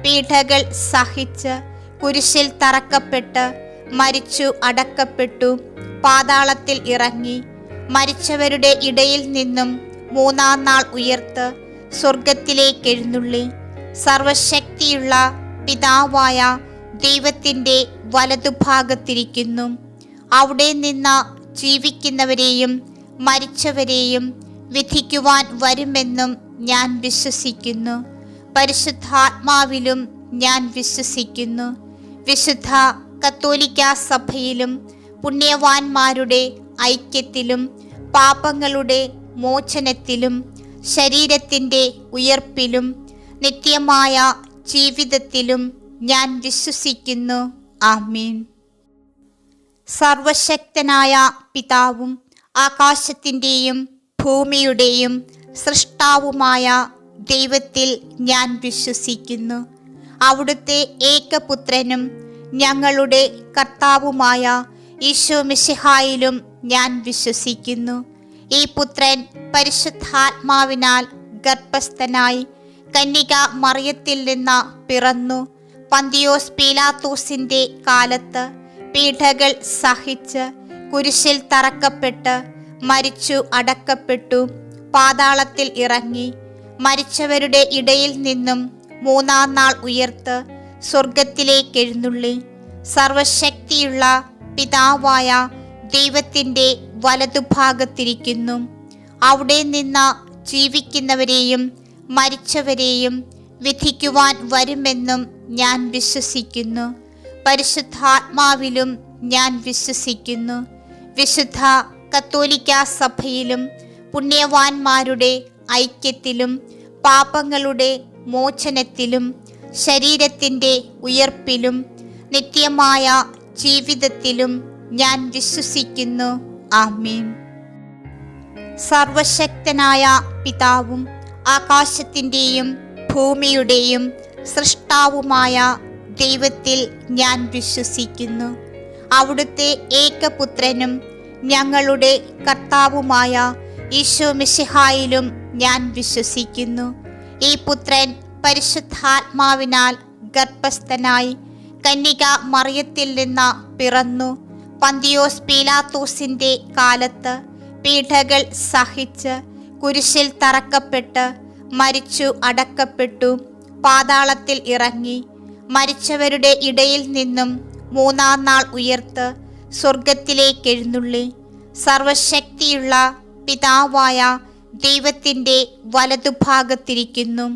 പീഡകൾ സഹിച്ച് കുരിശിൽ തറക്കപ്പെട്ട് മരിച്ചു അടക്കപ്പെട്ടു. പാതാളത്തിൽ ഇറങ്ങി മരിച്ചവരുടെ ഇടയിൽ നിന്നും മൂന്നാം നാൾ ഉയർത്ത് സ്വർഗത്തിലേക്കെഴുന്നള്ളി സർവശക്തിയുള്ള പിതാവായ ദൈവത്തിൻ്റെ വലതുഭാഗത്തിരിക്കുന്നു. അവിടെ നിന്ന് ജീവിക്കുന്നവരെയും മരിച്ചവരെയും വിധിക്കുവാൻ വരുമെന്നും ഞാൻ വിശ്വസിക്കുന്നു. പരിശുദ്ധാത്മാവിലും ഞാൻ വിശ്വസിക്കുന്നു. വിശുദ്ധ കത്തോലിക്കാ സഭയിലും പുണ്യവാന്മാരുടെ ഐക്യത്തിലും പാപങ്ങളുടെ മോചനത്തിലും ശരീരത്തിൻ്റെ ഉയർപ്പിലും നിത്യമായ ജീവിതത്തിലും ഞാൻ വിശ്വസിക്കുന്നു. ആമേൻ. സർവശക്തനായ പിതാവും ആകാശത്തിൻ്റെയും ഭൂമിയുടെയും സൃഷ്ടാവുമായ ദൈവത്തിൽ ഞാൻ വിശ്വസിക്കുന്നു. അവിടുത്തെ ഏകപുത്രനും ഞങ്ങളുടെ കർത്താവുമായ ഈശോ മിശിഹായിലും ഞാൻ വിശ്വസിക്കുന്നു. ഈ പുത്രൻ പരിശുദ്ധാത്മാവിനാൽ ഗർഭസ്ഥനായി കന്യക മറിയത്തിൽ നിന്ന് പിറന്നു. പന്തിയോസ് പീലാത്തോസിന്റെ കാലത്ത് പീഡകൾ സഹിച്ച് കുരിശിൽ തറക്കപ്പെട്ട് മരിച്ചു അടക്കപ്പെട്ടു. പാതാളത്തിൽ ഇറങ്ങി മരിച്ചവരുടെ ഇടയിൽ നിന്നും മൂന്നാം നാൾ ഉയർത്ത് സ്വർഗത്തിലേക്കെഴുന്നള്ളി സർവശക്തിയുള്ള പിതാവായ ദൈവത്തിൻ്റെ വലതുഭാഗത്തിരിക്കുന്നു. അവിടെ നിന്ന് ജീവിക്കുന്നവരെയും മരിച്ചവരെയും വിധിക്കുവാൻ വരുമെന്നും ഞാൻ വിശ്വസിക്കുന്നു. പരിശുദ്ധാത്മാവിലും ഞാൻ വിശ്വസിക്കുന്നു. വിശുദ്ധ കത്തോലിക്കാ സഭയിലും പുണ്യവാന്മാരുടെ ഐക്യത്തിലും പാപങ്ങളുടെ മോചനത്തിലും ശരീരത്തിൻ്റെ ഉയർപ്പിലും നിത്യമായ ജീവിതത്തിലും ഞാൻ വിശ്വസിക്കുന്നു. ആമേൻ. സർവശക്തനായ പിതാവും ആകാശത്തിൻ്റെയും ഭൂമിയുടെയും സൃഷ്ടാവുമായ ദൈവത്തിൽ ഞാൻ വിശ്വസിക്കുന്നു. അവിടുത്തെ ഏകപുത്രനും ഞങ്ങളുടെ കർത്താവുമായ ഈശോ മിശിഹായിലും ഞാൻ വിശ്വസിക്കുന്നു. ഈ പുത്രൻ പരിശുദ്ധാത്മാവിനാൽ ഗർഭസ്ഥനായി കന്യക മറിയത്തിൽ നിന്ന് പിറന്നു. പന്തിയോസ് പീലാത്തോസിൻ്റെ കാലത്ത് പീഡകൾ സഹിച്ച് കുരിശിൽ തറക്കപ്പെട്ട് മരിച്ചു അടക്കപ്പെട്ടു. പാതാളത്തിൽ ഇറങ്ങി മരിച്ചവരുടെ ഇടയിൽ നിന്നും മൂന്നാം നാൾ ഉയർത്ത് സ്വർഗത്തിലേക്കെഴുന്നള്ളി സർവശക്തിയുള്ള പിതാവായ ദൈവത്തിൻ്റെ വലതുഭാഗത്തിരിക്കുന്നു.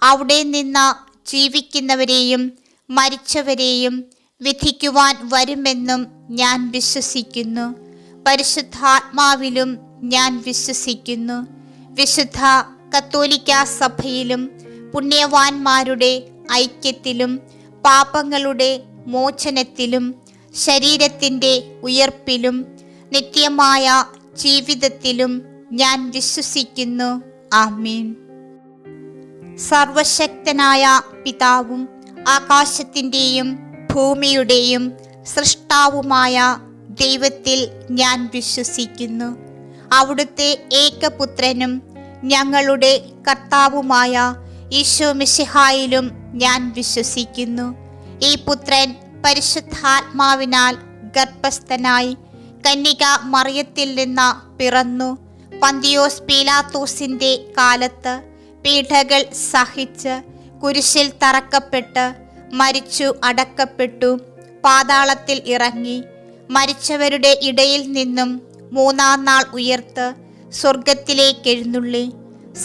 അവിടെ നിന്ന് ജീവിക്കുന്നവരെയും മരിച്ചവരെയും വിധിക്കുവാൻ വരുമെന്നും ഞാൻ വിശ്വസിക്കുന്നു. പരിശുദ്ധാത്മാവിലും ഞാൻ വിശ്വസിക്കുന്നു. വിശുദ്ധ കത്തോലിക്കാ സഭയിലും പുണ്യവാന്മാരുടെ ഐക്യത്തിലും പാപങ്ങളുടെ മോചനത്തിലും ശരീരത്തിൻ്റെ ഉയർപ്പിലും നിത്യമായ ജീവിതത്തിലും ഞാൻ വിശ്വസിക്കുന്നു. ആമേൻ. സർവശക്തനായ പിതാവും ആകാശത്തിൻ്റെയും ഭൂമിയുടെയും സൃഷ്ടാവുമായ ദൈവത്തിൽ ഞാൻ വിശ്വസിക്കുന്നു. അവിടുത്തെ ഏകപുത്രനും ഞങ്ങളുടെ കർത്താവുമായ ഈശോ മിശിഹായിലും ഞാൻ വിശ്വസിക്കുന്നു. ഈ പുത്രൻ പരിശുദ്ധാത്മാവിനാൽ ഗർഭസ്ഥനായി കന്യക മറിയത്തിൽ നിന്ന് പിറന്നു. പന്തിയോസ് പീലാത്തോസിൻ്റെ കാലത്ത് പീഡകൾ സഹിച്ച് കുരിശിൽ തറക്കപ്പെട്ട് മരിച്ചു അടക്കപ്പെട്ടു. പാതാളത്തിൽ ഇറങ്ങി മരിച്ചവരുടെ ഇടയിൽ നിന്നും മൂന്നാം നാൾ ഉയർത്ത് സ്വർഗത്തിലേക്കെഴുന്നള്ളി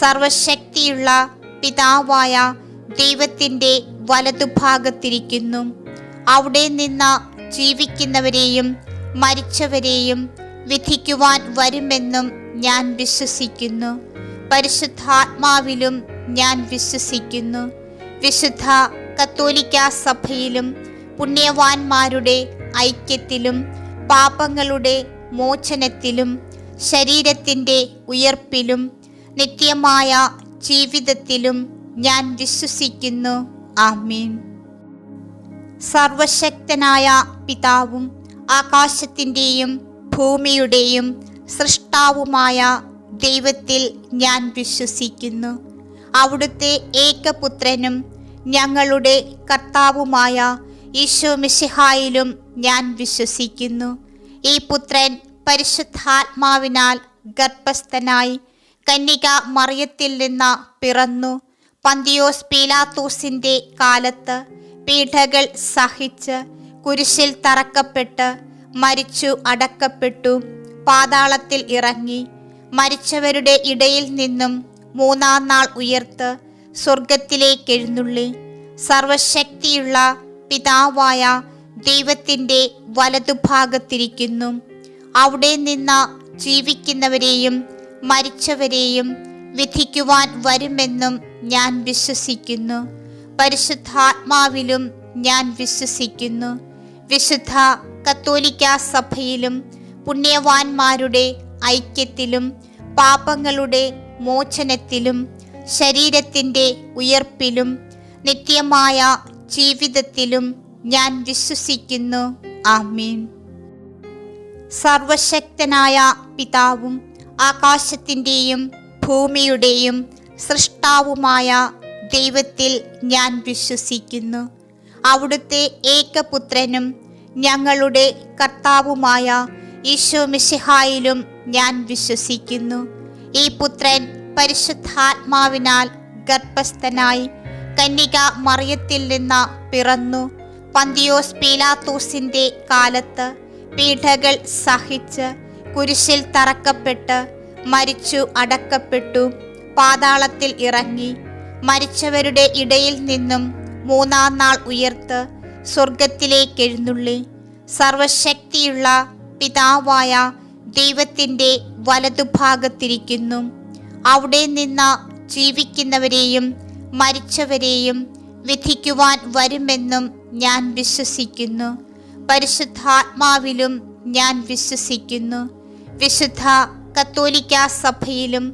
സർവശക്തിയുള്ള പിതാവായ ദൈവത്തിൻ്റെ വലതുഭാഗത്തിരിക്കുന്നു. അവിടെ നിന്ന് ജീവിക്കുന്നവരെയും മരിച്ചവരെയും വിധിക്കുവാൻ വരുമെന്നും ഞാൻ വിശ്വസിക്കുന്നു. പരിശുദ്ധാത്മാവിലും ഞാൻ വിശ്വസിക്കുന്നു. വിശുദ്ധ കത്തോലിക്കാ സഭയിലും പുണ്യവാന്മാരുടെ ഐക്യത്തിലും പാപങ്ങളുടെ മോചനത്തിലും ശരീരത്തിൻ്റെ ഉയർപ്പിലും നിത്യമായ ജീവിതത്തിലും ഞാൻ വിശ്വസിക്കുന്നു. ആമേൻ. സർവശക്തനായ പിതാവും ആകാശത്തിൻ്റെയും ഭൂമിയുടെയും സൃഷ്ടാവുമായ ദൈവത്തിൽ ഞാൻ വിശ്വസിക്കുന്നു. അവിടുത്തെ ഏകപുത്രനും ഞങ്ങളുടെ കർത്താവുമായ ഈശോ മിശിഹായിലും ഞാൻ വിശ്വസിക്കുന്നു. ഈ പുത്രൻ പരിശുദ്ധാത്മാവിനാൽ ഗർഭസ്ഥനായി കന്യക മറിയത്തിൽ നിന്ന് പിറന്നു. പന്തിയോസ് പീലാത്തോസിൻ്റെ കാലത്ത് പീഡകൾ സഹിച്ച് കുരിശിൽ തറക്കപ്പെട്ട് മരിച്ചു അടക്കപ്പെട്ടു. പാതാളത്തിൽ ഇറങ്ങി മരിച്ചവരുടെ ഇടയിൽ നിന്നും മൂന്നാം നാൾ ഉയർത്ത് സ്വർഗത്തിലേക്കെഴുന്നള്ളി സർവശക്തിയുള്ള പിതാവായ ദൈവത്തിൻ്റെ വലതുഭാഗത്തിരിക്കുന്നു. അവിടെ നിന്ന് ജീവിക്കുന്നവരെയും മരിച്ചവരെയും വിധിക്കുവാൻ വരുമെന്നും ഞാൻ വിശ്വസിക്കുന്നു. പരിശുദ്ധാത്മാവിലും ഞാൻ വിശ്വസിക്കുന്നു. വിശുദ്ധ കത്തോലിക്കാ സഭയിലും പുണ്യവാന്മാരുടെ ഐക്യത്തിലും പാപങ്ങളുടെ മോചനത്തിലും ശരീരത്തിൻ്റെ ഉയർപ്പിലും നിത്യമായ ജീവിതത്തിലും ഞാൻ വിശ്വസിക്കുന്നു. ആമേൻ. സർവശക്തനായ പിതാവും ആകാശത്തിൻ്റെയും ഭൂമിയുടെയും സൃഷ്ടാവുമായ ദൈവത്തിൽ ഞാൻ വിശ്വസിക്കുന്നു. അവിടുത്തെ ഏകപുത്രനും ഞങ്ങളുടെ കർത്താവുമായ ഈശോ മിശിഹായിലും ഞാൻ വിശ്വസിക്കുന്നു. ഈ പുത്രൻ പരിശുദ്ധാത്മാവിനാൽ ഗർഭസ്ഥനായി കന്യക മറിയത്തിൽ നിന്ന് പിറന്നു. പന്തിയോസ് പീലാത്തോസിൻ്റെ കാലത്ത് പീഡകൾ സഹിച്ച് കുരിശിൽ തറക്കപ്പെട്ട് മരിച്ചു അടക്കപ്പെട്ടു. പാതാളത്തിൽ ഇറങ്ങി മരിച്ചവരുടെ ഇടയിൽ നിന്നും മൂന്നാം നാൾ ഉയർത്ത് സ്വർഗത്തിലേക്കെഴുന്നള്ളി സർവശക്തിയുള്ള പിതാവായ ദൈവത്തിൻ്റെ വലതുഭാഗത്തിരിക്കുന്നു. അവിടെ നിന്ന് ജീവിക്കുന്നവരെയും മരിച്ചവരെയും വിധിക്കുവാൻ വരുമെന്നും ഞാൻ വിശ്വസിക്കുന്നു. പരിശുദ്ധാത്മാവിലും ഞാൻ വിശ്വസിക്കുന്നു. വിശുദ്ധ കത്തോലിക്കാ സഭയിലും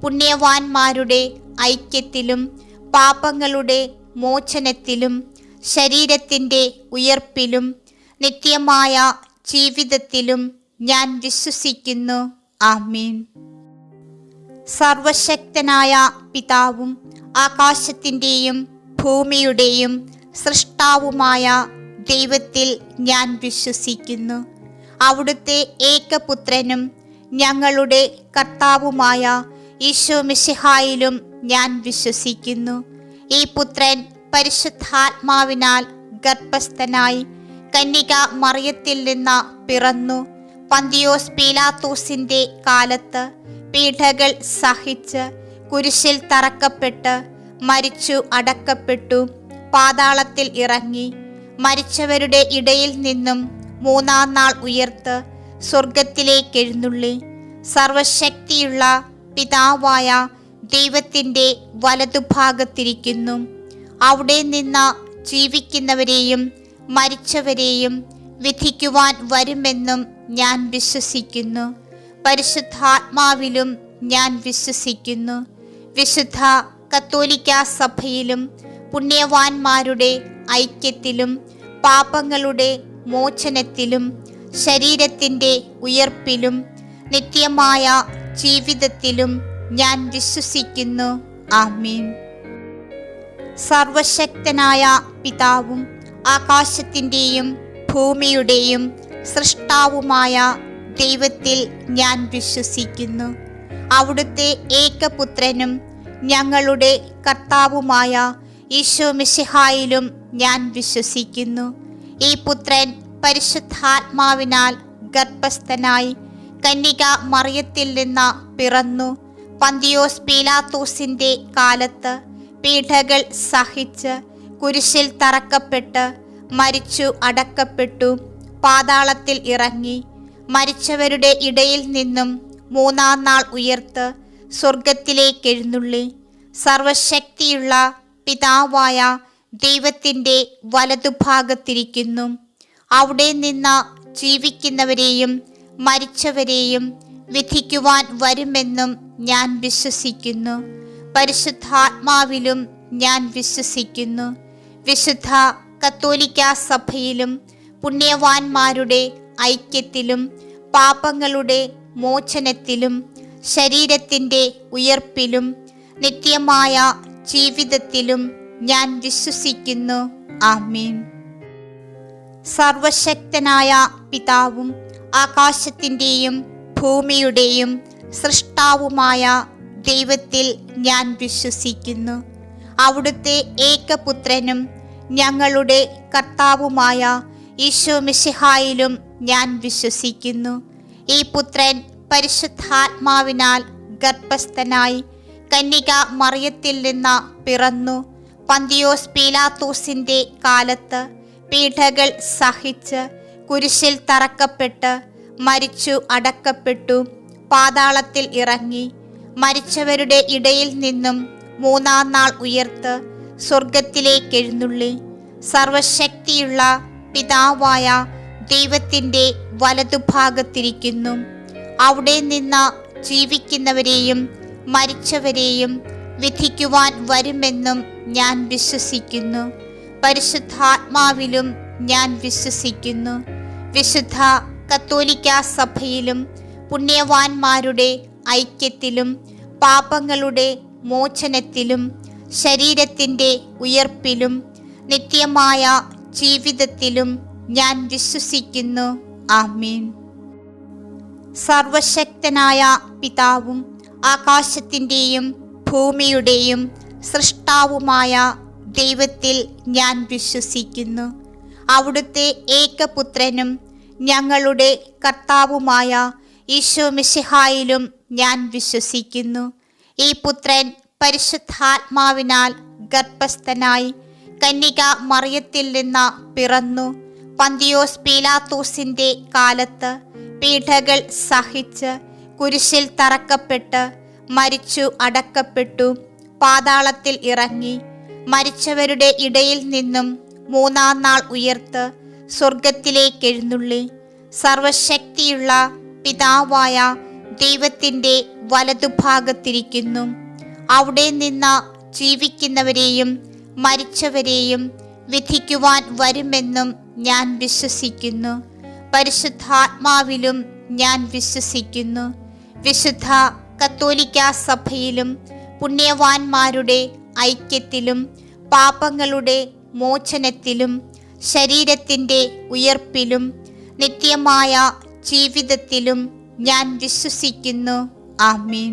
പുണ്യവാന്മാരുടെ ഐക്യത്തിലും പാപങ്ങളുടെ മോചനത്തിലും ശരീരത്തിൻ്റെ ഉയർപ്പിലും നിത്യമായ ജീവിതത്തിലും ഞാൻ വിശ്വസിക്കുന്നു. ആമേൻ. സർവശക്തനായ പിതാവും ആകാശത്തിൻ്റെയും ഭൂമിയുടെയും സൃഷ്ടാവുമായ ദൈവത്തിൽ ഞാൻ വിശ്വസിക്കുന്നു. അവിടുത്തെ ഏകപുത്രനും ഞങ്ങളുടെ കർത്താവുമായ ഈശോ മിശിഹായിലും ഞാൻ വിശ്വസിക്കുന്നു. ഈ പുത്രൻ പരിശുദ്ധാത്മാവിനാൽ ഗർഭസ്ഥനായി കന്യക മറിയത്തിൽ നിന്ന് പിറന്നു. പന്തിയോസ് പീലാത്തോസിൻ്റെ കാലത്ത് പീഡകൾ സഹിച്ച് കുരിശിൽ തറക്കപ്പെട്ട് മരിച്ചു അടക്കപ്പെട്ടു. പാതാളത്തിൽ ഇറങ്ങി മരിച്ചവരുടെ ഇടയിൽ നിന്നും മൂന്നാം നാൾ ഉയർത്ത് സ്വർഗത്തിലേക്കെഴുന്നള്ളി സർവശക്തിയുള്ള പിതാവായ ദൈവത്തിൻ്റെ വലതുഭാഗത്തിരിക്കുന്നു. അവിടെ നിന്ന് ജീവിക്കുന്നവരെയും മരിച്ചവരെയും വിധിക്കുവാൻ വരുമെന്നും ഞാൻ വിശ്വസിക്കുന്നു. പരിശുദ്ധാത്മാവിലും ഞാൻ വിശ്വസിക്കുന്നു. വിശുദ്ധ കത്തോലിക്കാ സഭയിലും പുണ്യവാന്മാരുടെ ഐക്യത്തിലും പാപങ്ങളുടെ മോചനത്തിലും ശരീരത്തിൻ്റെ ഉയർപ്പിലും നിത്യമായ ജീവിതത്തിലും ഞാൻ വിശ്വസിക്കുന്നു. ആമേൻ. സർവശക്തനായ പിതാവും ആകാശത്തിൻ്റെയും ഭൂമിയുടെയും സൃഷ്ടാവുമായ ദൈവത്തിൽ ഞാൻ വിശ്വസിക്കുന്നു. അവിടുത്തെ ഏകപുത്രനും ഞങ്ങളുടെ കർത്താവുമായ ഈശോ മിശിഹായിലും ഞാൻ വിശ്വസിക്കുന്നു. ഈ പുത്രൻ പരിശുദ്ധാത്മാവിനാൽ ഗർഭസ്ഥനായി കന്യക മറിയത്തിൽ നിന്ന് പിറന്നു. പന്തിയോസ് പീലാത്തോസിൻ്റെ കാലത്ത് പീഡകൾ സഹിച്ച് കുരിശിൽ തറക്കപ്പെട്ട് മരിച്ചു അടക്കപ്പെട്ടു. പാതാളത്തിൽ ഇറങ്ങി മരിച്ചവരുടെ ഇടയിൽ നിന്നും മൂന്നാം നാൾ ഉയർത്ത് സ്വർഗത്തിലേക്കെഴുന്നള്ളി സർവശക്തിയുള്ള പിതാവായ ദൈവത്തിൻ്റെ വലതുഭാഗത്തിരിക്കുന്നു. അവിടെ നിന്ന് ജീവിക്കുന്നവരെയും മരിച്ചവരെയും വിധിക്കുവാൻ വരുമെന്നും ഞാൻ വിശ്വസിക്കുന്നു. പരിശുദ്ധാത്മാവിലും ഞാൻ വിശ്വസിക്കുന്നു. വിശുദ്ധ കത്തോലിക്കാ സഭയിലും പുണ്യവാന്മാരുടെ ഐക്യത്തിലും പാപങ്ങളുടെ മോചനത്തിലും ശരീരത്തിൻ്റെ ഉയർപ്പിലും നിത്യമായ ജീവിതത്തിലും ഞാൻ വിശ്വസിക്കുന്നു. ആമേൻ. സർവശക്തനായ പിതാവും ആകാശത്തിൻ്റെയും ഭൂമിയുടെയും സൃഷ്ടാവുമായ ദൈവത്തിൽ ഞാൻ വിശ്വസിക്കുന്നു. അവിടുത്തെ ഏകപുത്രനും ഞങ്ങളുടെ കർത്താവുമായ ഈശോ മിശിഹായിലും ഞാൻ വിശ്വസിക്കുന്നു. ഈ പുത്രൻ പരിശുദ്ധാത്മാവിനാൽ ഗർഭസ്ഥനായി കന്യക മറിയത്തിൽ നിന്ന് പിറന്നു. പന്തിയോസ് പീലാത്തോസിൻ്റെ കാലത്ത് പീഡകൾ സഹിച്ച് കുരിശിൽ തറക്കപ്പെട്ട് മരിച്ചു അടക്കപ്പെട്ടു. പാതാളത്തിൽ ഇറങ്ങി മരിച്ചവരുടെ ഇടയിൽ നിന്നും മൂന്നാം നാൾ ഉയർത്ത് സ്വർഗത്തിലേക്കെഴുന്നള്ളി സർവശക്തിയുള്ള പിതാവായ ദൈവത്തിൻ്റെ വലതുഭാഗത്തിരിക്കുന്നു. അവിടെ നിന്ന് ജീവിക്കുന്നവരെയും മരിച്ചവരെയും വിധിക്കുവാൻ വരുമെന്നും ഞാൻ വിശ്വസിക്കുന്നു. പരിശുദ്ധാത്മാവിലും ഞാൻ വിശ്വസിക്കുന്നു. വിശുദ്ധ കത്തോലിക്കാ സഭയിലും പുണ്യവാന്മാരുടെ ഐക്യത്തിലും പാപങ്ങളുടെ മോചനത്തിലും ശരീരത്തിൻ്റെ ഉയർപ്പിലും നിത്യമായ ജീവിതത്തിലും ഞാൻ വിശ്വസിക്കുന്നു. ആമേൻ. സർവശക്തനായ പിതാവും ആകാശത്തിൻ്റെയും ഭൂമിയുടെയും സൃഷ്ടാവുമായ ദൈവത്തിൽ ഞാൻ വിശ്വസിക്കുന്നു. അവിടുത്തെ ഏകപുത്രനും ഞങ്ങളുടെ കർത്താവുമായ ഈശോ മിശിഹായിലും ഞാൻ വിശ്വസിക്കുന്നു. ഈ പുത്രൻ പരിശുദ്ധാത്മാവിനാൽ ഗർഭസ്ഥനായി കന്യക മറിയത്തിൽ നിന്ന് പിറന്നു. പന്തിയോസ് പീലാത്തോസിൻ്റെ കാലത്ത് പീഡകൾ സഹിച്ച് കുരിശിൽ തറക്കപ്പെട്ട് മരിച്ചു അടക്കപ്പെട്ടു. പാതാളത്തിൽ ഇറങ്ങി മരിച്ചവരുടെ ഇടയിൽ നിന്നും മൂന്നാം നാൾ ഉയർത്ത് സ്വർഗത്തിലേക്കെഴുന്നള്ളി സർവശക്തിയുള്ള പിതാവായ ദൈവത്തിൻ്റെ വലതുഭാഗത്തിരിക്കുന്നു. അവിടെ നിന്ന് ജീവിക്കുന്നവരെയും മരിച്ചവരെയും വിധിക്കുവാൻ വരുമെന്നും ഞാൻ വിശ്വസിക്കുന്നു. പരിശുദ്ധാത്മാവിലും ഞാൻ വിശ്വസിക്കുന്നു. വിശുദ്ധ കത്തോലിക്കാ സഭയിലും പുണ്യവാന്മാരുടെ ഐക്യത്തിലും പാപങ്ങളുടെ മോചനത്തിലും ശരീരത്തിൻ്റെ ഉയർപ്പിലും നിത്യമായ ജീവിതത്തിലും ഞാൻ വിശ്വസിക്കുന്നു. ആമേൻ.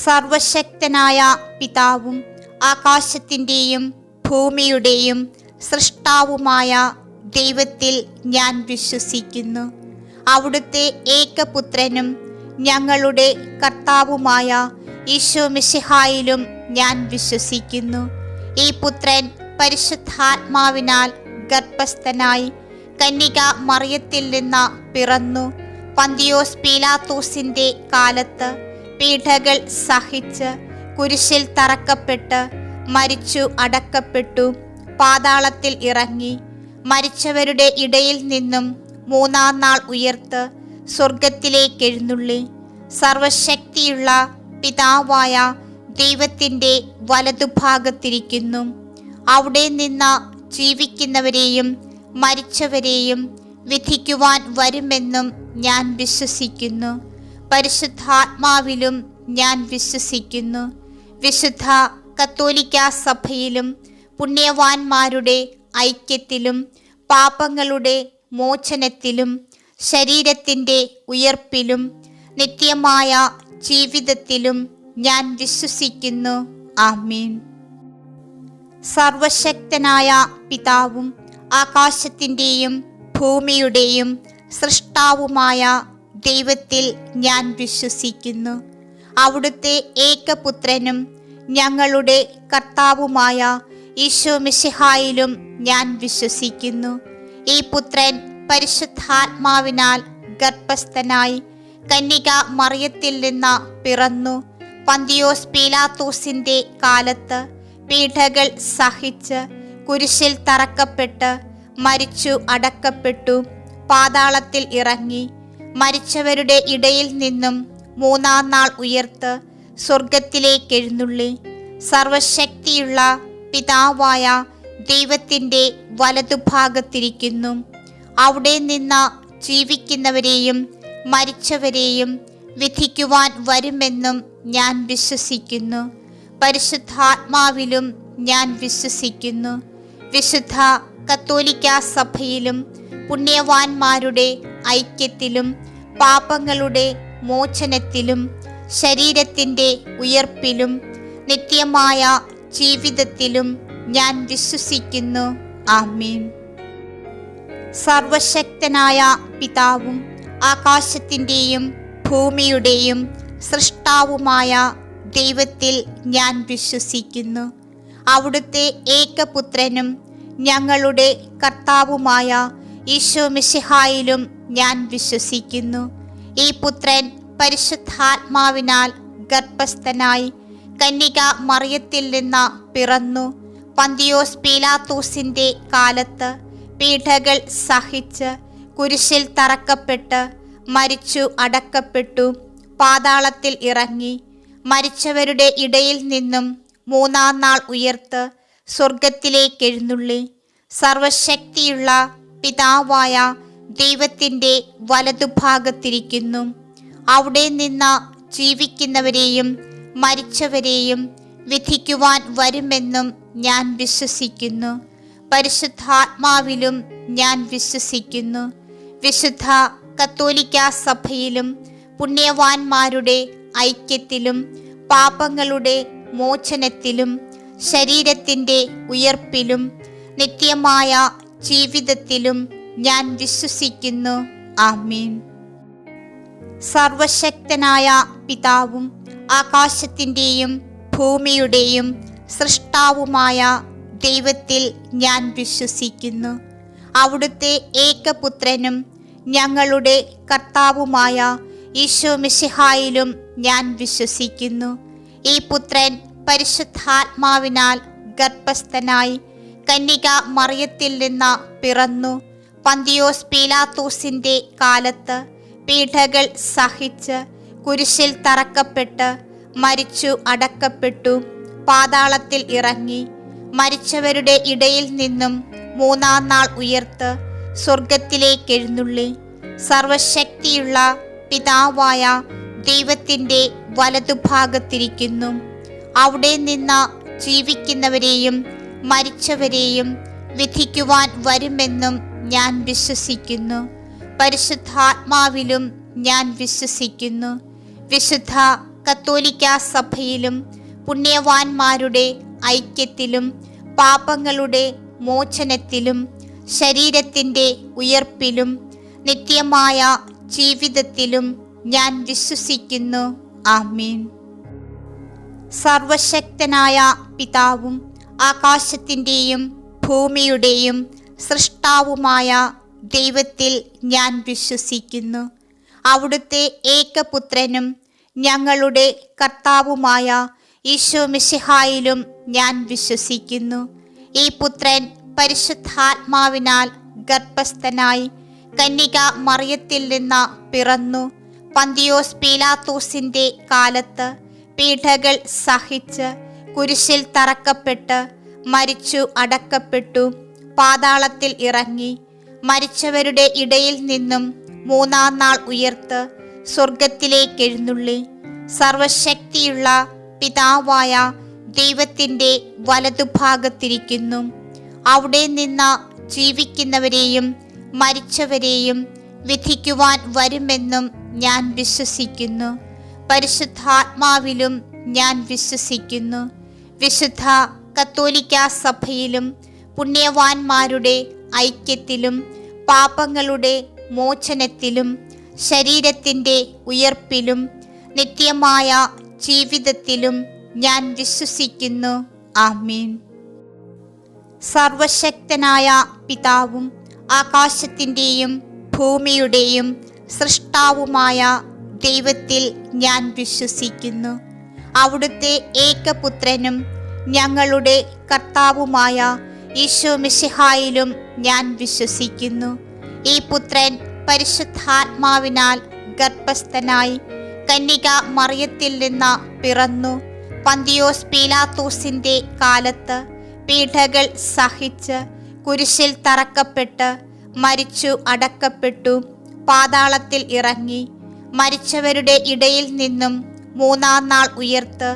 സർവശക്തനായ പിതാവും ആകാശത്തിൻ്റെയും ഭൂമിയുടെയും സൃഷ്ടാവുമായ ദൈവത്തിൽ ഞാൻ വിശ്വസിക്കുന്നു. അവിടുത്തെ ഏകപുത്രനും ഞങ്ങളുടെ കർത്താവുമായ ഈശോ മിശിഹായിലും ഞാൻ വിശ്വസിക്കുന്നു. ഈ പുത്രൻ പരിശുദ്ധാത്മാവിനാൽ ഗർഭസ്ഥനായി കന്യക മറിയത്തിൽ നിന്ന് പിറന്നു. പന്തിയോസ് പീലാത്തോസിൻ്റെ കാലത്ത് പീഡകൾ സഹിച്ച് കുരിശിൽ തറക്കപ്പെട്ട് മരിച്ചു അടക്കപ്പെട്ടു. പാതാളത്തിൽ ഇറങ്ങി മരിച്ചവരുടെ ഇടയിൽ നിന്നും മൂന്നാം നാൾ ഉയർത്ത് സ്വർഗത്തിലേക്കെഴുന്നള്ളി സർവശക്തിയുള്ള പിതാവായ ദൈവത്തിൻ്റെ വലതുഭാഗത്തിരിക്കുന്നു. അവിടെ നിന്ന് ജീവിക്കുന്നവരെയും മരിച്ചവരെയും വിധിക്കുവാൻ വരുമെന്നും ഞാൻ വിശ്വസിക്കുന്നു. പരിശുദ്ധാത്മാവിലും ഞാൻ വിശ്വസിക്കുന്നു. വിശുദ്ധ കത്തോലിക്കാ സഭയിലും പുണ്യവാന്മാരുടെ ഐക്യത്തിലും പാപങ്ങളുടെ മോചനത്തിലും ശരീരത്തിൻ്റെ ഉയർപ്പിലും നിത്യമായ ജീവിതത്തിലും ഞാൻ വിശ്വസിക്കുന്നു. ആമേൻ. സർവശക്തനായ പിതാവും ആകാശത്തിൻ്റെയും ഭൂമിയുടെയും സൃഷ്ടാവുമായ ദൈവത്തിൽ ഞാൻ വിശ്വസിക്കുന്നു. അവിടുത്തെ ഏകപുത്രനും ഞങ്ങളുടെ കർത്താവുമായ ഈശോ മിശിഹായിലും ഞാൻ വിശ്വസിക്കുന്നു. ഈ പുത്രൻ പരിശുദ്ധാത്മാവിനാൽ ഗർഭസ്ഥനായി കന്യക മറിയത്തിൽ നിന്ന് പിറന്നു. പന്തിയോസ് പീലാത്തോസിൻ്റെ കാലത്ത് പീഡകൾ സഹിച്ച് കുരിശിൽ തറക്കപ്പെട്ട് മരിച്ചു അടക്കപ്പെട്ടു. പാതാളത്തിൽ ഇറങ്ങി മരിച്ചവരുടെ ഇടയിൽ നിന്നും മൂന്നാം നാൾ ഉയർത്ത് സ്വർഗത്തിലേക്കെഴുന്നള്ളി സർവശക്തിയുള്ള പിതാവായ ദൈവത്തിൻ്റെ വലതുഭാഗത്തിരിക്കുന്നു. അവിടെ നിന്ന് ജീവിക്കുന്നവരെയും മരിച്ചവരെയും വിധിക്കുവാൻ വരുമെന്നും ഞാൻ വിശ്വസിക്കുന്നു. പരിശുദ്ധാത്മാവിലും ഞാൻ വിശ്വസിക്കുന്നു. വിശുദ്ധ കത്തോലിക്കാ സഭയിലും പുണ്യവാന്മാരുടെ ഐക്യത്തിലും പാപങ്ങളുടെ മോചനത്തിലും ശരീരത്തിൻ്റെ ഉയർപ്പിലും നിത്യമായ ജീവിതത്തിലും ഞാൻ വിശ്വസിക്കുന്നു. ആമേൻ. സർവശക്തനായ പിതാവും ആകാശത്തിൻ്റെയും ഭൂമിയുടെയും സൃഷ്ടാവുമായ ദൈവത്തിൽ ഞാൻ വിശ്വസിക്കുന്നു. അവിടുത്തെ ഏകപുത്രനും ഞങ്ങളുടെ കർത്താവുമായ ഈശോ മിശിഹായിലും ഞാൻ വിശ്വസിക്കുന്നു. ഈ പുത്രൻ പരിശുദ്ധാത്മാവിനാൽ ഗർഭസ്ഥനായി കന്യക മറിയത്തിൽ നിന്ന് പിറന്നു. പന്തിയോസ് പീലാത്തോസിൻ്റെ കാലത്ത് പീഡകൾ സഹിച്ച് കുരിശിൽ തറക്കപ്പെട്ട് മരിച്ചു അടക്കപ്പെട്ടു. പാതാളത്തിൽ ഇറങ്ങി മരിച്ചവരുടെ ഇടയിൽ നിന്നും മൂന്നാം നാൾ ഉയർത്ത് സ്വർഗത്തിലേക്കെഴുന്നള്ളി സർവശക്തിയുള്ള പിതാവായ ദൈവത്തിൻ്റെ വലതുഭാഗത്തിരിക്കുന്നു. അവിടെ നിന്ന് ജീവിക്കുന്നവരെയും മരിച്ചവരെയും വിധിക്കുവാൻ വരുമെന്നും ഞാൻ വിശ്വസിക്കുന്നു. പരിശുദ്ധാത്മാവിലും ഞാൻ വിശ്വസിക്കുന്നു. വിശുദ്ധ കത്തോലിക്കാ സഭയിലും പുണ്യവാന്മാരുടെ ഐക്യത്തിലും പാപങ്ങളുടെ മോചനത്തിലും ശരീരത്തിൻ്റെ ഉയർപ്പിലും നിത്യമായ ജീവിതത്തിലും ഞാൻ വിശ്വസിക്കുന്നു. ആമേൻ. സർവശക്തനായ പിതാവും ആകാശത്തിൻ്റെയും ഭൂമിയുടെയും സൃഷ്ടാവുമായ ദൈവത്തിൽ ഞാൻ വിശ്വസിക്കുന്നു. അവിടുത്തെ ഏകപുത്രനും ഞങ്ങളുടെ കർത്താവുമായ ഈശോ മിശിഹായിലും ഞാൻ വിശ്വസിക്കുന്നു. ഈ പുത്രൻ പരിശുദ്ധാത്മാവിനാൽ ഗർഭസ്ഥനായി കന്യക മറിയത്തിൽ നിന്ന് പിറന്നു. പന്തിയോസ് പീലാത്തോസിന്റെ കാലത്ത് പീഡകൾ സഹിച്ച് കുരിശിൽ തറക്കപ്പെട്ട് മരിച്ചു അടക്കപ്പെട്ടു, പാതാളത്തിൽ ഇറങ്ങി, മരിച്ചവരുടെ ഇടയിൽ നിന്നും മൂന്നാം നാൾ ഉയർത്ത് സ്വർഗത്തിലേക്ക് എഴുന്നള്ളി, സർവശക്തിയുള്ള പിതാവായ ദൈവത്തിൻ്റെ വലതുഭാഗത്തിരിക്കുന്നു. അവിടെ നിന്ന് ജീവിക്കുന്നവരെയും മരിച്ചവരെയും വിധിക്കുവാൻ വരുമെന്നും ഞാൻ വിശ്വസിക്കുന്നു. പരിശുദ്ധാത്മാവിലും ഞാൻ വിശ്വസിക്കുന്നു. വിശുദ്ധ കത്തോലിക്കാ സഭയിലും പുണ്യവാന്മാരുടെ ഐക്യത്തിലും പാപങ്ങളുടെ മോചനത്തിലും ശരീരത്തിൻ്റെ ഉയർപ്പിലും നിത്യമായ ജീവിതത്തിലും ഞാൻ വിശ്വസിക്കുന്നു. ആമേൻ. സർവശക്തനായ പിതാവും ആകാശത്തിൻ്റെയും ഭൂമിയുടെയും സൃഷ്ടാവുമായ ദൈവത്തിൽ ഞാൻ വിശ്വസിക്കുന്നു. അവിടുത്തെ ഏകപുത്രനും ഞങ്ങളുടെ കർത്താവുമായ ഈശോ മിശിഹായിലും ഞാൻ വിശ്വസിക്കുന്നു. ഈ പുത്രൻ പരിശുദ്ധാത്മാവിനാൽ ഗർഭസ്ഥനായി കന്യക മറിയത്തിൽ നിന്ന് പിറന്നു, പന്തിയോസ് പീലാത്തോസിന്റെ കാലത്ത് പീഡകൾ സഹിച്ച് കുരിശിൽ തറക്കപ്പെട്ട് മരിച്ചു അടക്കപ്പെട്ടു, പാതാളത്തിൽ ഇറങ്ങി, മരിച്ചവരുടെ ഇടയിൽ നിന്നും മൂന്നാം നാൾ ഉയർത്ത് സ്വർഗത്തിലേക്ക് എഴുന്നള്ളി, സർവശക്തിയുള്ള പിതാവായ ദൈവത്തിൻ്റെ വലതുഭാഗത്തിരിക്കുന്നു. അവിടെ നിന്ന് ജീവിക്കുന്നവരെയും മരിച്ചവരെയും വിധിക്കുവാൻ വരുമെന്നും ഞാൻ വിശ്വസിക്കുന്നു. പരിശുദ്ധാത്മാവിലും ഞാൻ വിശ്വസിക്കുന്നു. വിശുദ്ധ കത്തോലിക്കാ സഭയിലും പുണ്യവാന്മാരുടെ ഐക്യത്തിലും പാപങ്ങളുടെ മോചനത്തിലും ശരീരത്തിൻ്റെ ഉയർപ്പിലും നിത്യമായ ജീവിതത്തിലും ഞാൻ വിശ്വസിക്കുന്നു. ആമേൻ. സർവശക്തനായ പിതാവും ആകാശത്തിൻ്റെയും ഭൂമിയുടെയും സൃഷ്ടാവുമായ ദൈവത്തിൽ ഞാൻ വിശ്വസിക്കുന്നു. അവിടുത്തെ ഏകപുത്രനും ഞങ്ങളുടെ കർത്താവുമായ ഈശോ മിശിഹായിലും ഞാൻ വിശ്വസിക്കുന്നു. ഈ പുത്രൻ പരിശുദ്ധാത്മാവിനാൽ ഗർഭസ്ഥനായി കന്യക മറിയത്തിൽ നിന്ന് പിറന്നു, പന്തിയോസ് പീലാത്തോസിന്റെ കാലത്ത് പീഡകൾ സഹിച്ച് കുരിശിൽ തറക്കപ്പെട്ട് മരിച്ചു അടക്കപ്പെട്ടു, പാതാളത്തിൽ ഇറങ്ങി, മരിച്ചവരുടെ ഇടയിൽ നിന്നും മൂന്നാം നാൾ ഉയർത്ത്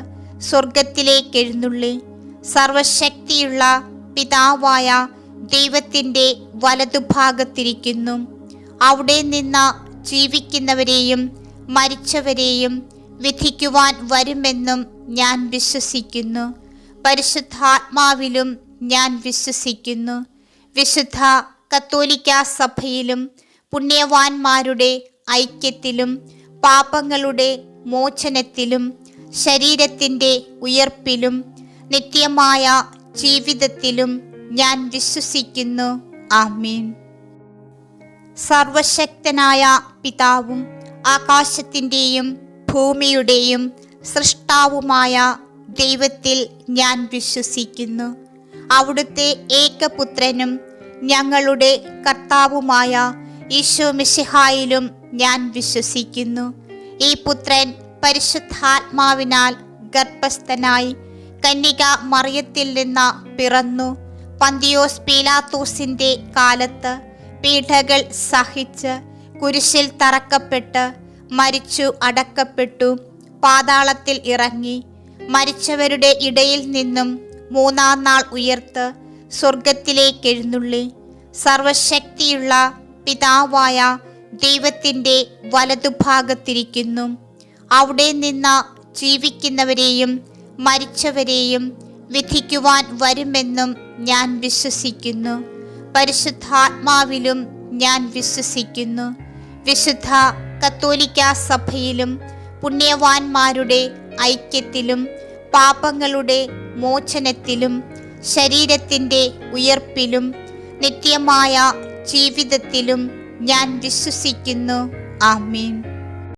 സ്വർഗത്തിലേക്ക് എഴുന്നള്ളി, സർവശക്തിയുള്ള പിതാവായ ദൈവത്തിൻ്റെ വലതുഭാഗത്തിരിക്കുന്നു. അവിടെ നിന്ന് ജീവിക്കുന്നവരെയും മരിച്ചവരെയും വിധിക്കുവാൻ വരുമെന്നും ഞാൻ വിശ്വസിക്കുന്നു. പരിശുദ്ധാത്മാവിലും ഞാൻ വിശ്വസിക്കുന്നു. വിശുദ്ധ കത്തോലിക്കാ സഭയിലും പുണ്യവാന്മാരുടെ ഐക്യത്തിലും പാപങ്ങളുടെ മോചനത്തിലും ശരീരത്തിൻ്റെ ഉയർപ്പിലും നിത്യമായ ജീവിതത്തിലും ഞാൻ വിശ്വസിക്കുന്നു. ആമേൻ. സർവശക്തനായ പിതാവും ആകാശത്തിൻ്റെയും ഭൂമിയുടെയും സൃഷ്ടാവുമായ ദൈവത്തിൽ ഞാൻ വിശ്വസിക്കുന്നു. അവിടുത്തെ ഏകപുത്രനും ഞങ്ങളുടെ കർത്താവുമായ ഈശോ മിശിഹായിലും ഞാൻ വിശ്വസിക്കുന്നു. ഈ പുത്രൻ പരിശുദ്ധാത്മാവിനാൽ ഗർഭസ്ഥനായി കന്യക മറിയത്തിൽ നിന്ന് പിറന്നു, പന്തിയോസ് പീലാത്തോസിന്റെ കാലത്ത് പീഡകൾ സഹിച്ച് കുരിശിൽ തറക്കപ്പെട്ട് മരിച്ചു അടക്കപ്പെട്ടു, പാതാളത്തിൽ ഇറങ്ങി, മരിച്ചവരുടെ ഇടയിൽ നിന്നും മൂന്നാം നാൾ ഉയർത്ത് സ്വർഗത്തിലേക്ക് എഴുന്നള്ളി, സർവശക്തിയുള്ള പിതാവായ ദൈവത്തിൻ്റെ വലതുഭാഗത്തിരിക്കുന്നു. അവിടെ നിന്ന് ജീവിക്കുന്നവരെയും മരിച്ചവരെയും വിധിക്കുവാൻ വരുമെന്നും ഞാൻ വിശ്വസിക്കുന്നു. പരിശുദ്ധാത്മാവിലും ഞാൻ വിശ്വസിക്കുന്നു. വിശുദ്ധ കത്തോലിക്കാ സഭയിലും പുണ്യവാന്മാരുടെ ഐക്യത്തിലും പാപങ്ങളുടെ മോചനത്തിലും ശരീരത്തിൻ്റെ ഉയർപ്പിലും നിത്യമായ ജീവിതത്തിലും ഞാൻ വിശ്വസിക്കുന്നു. ആമേൻ.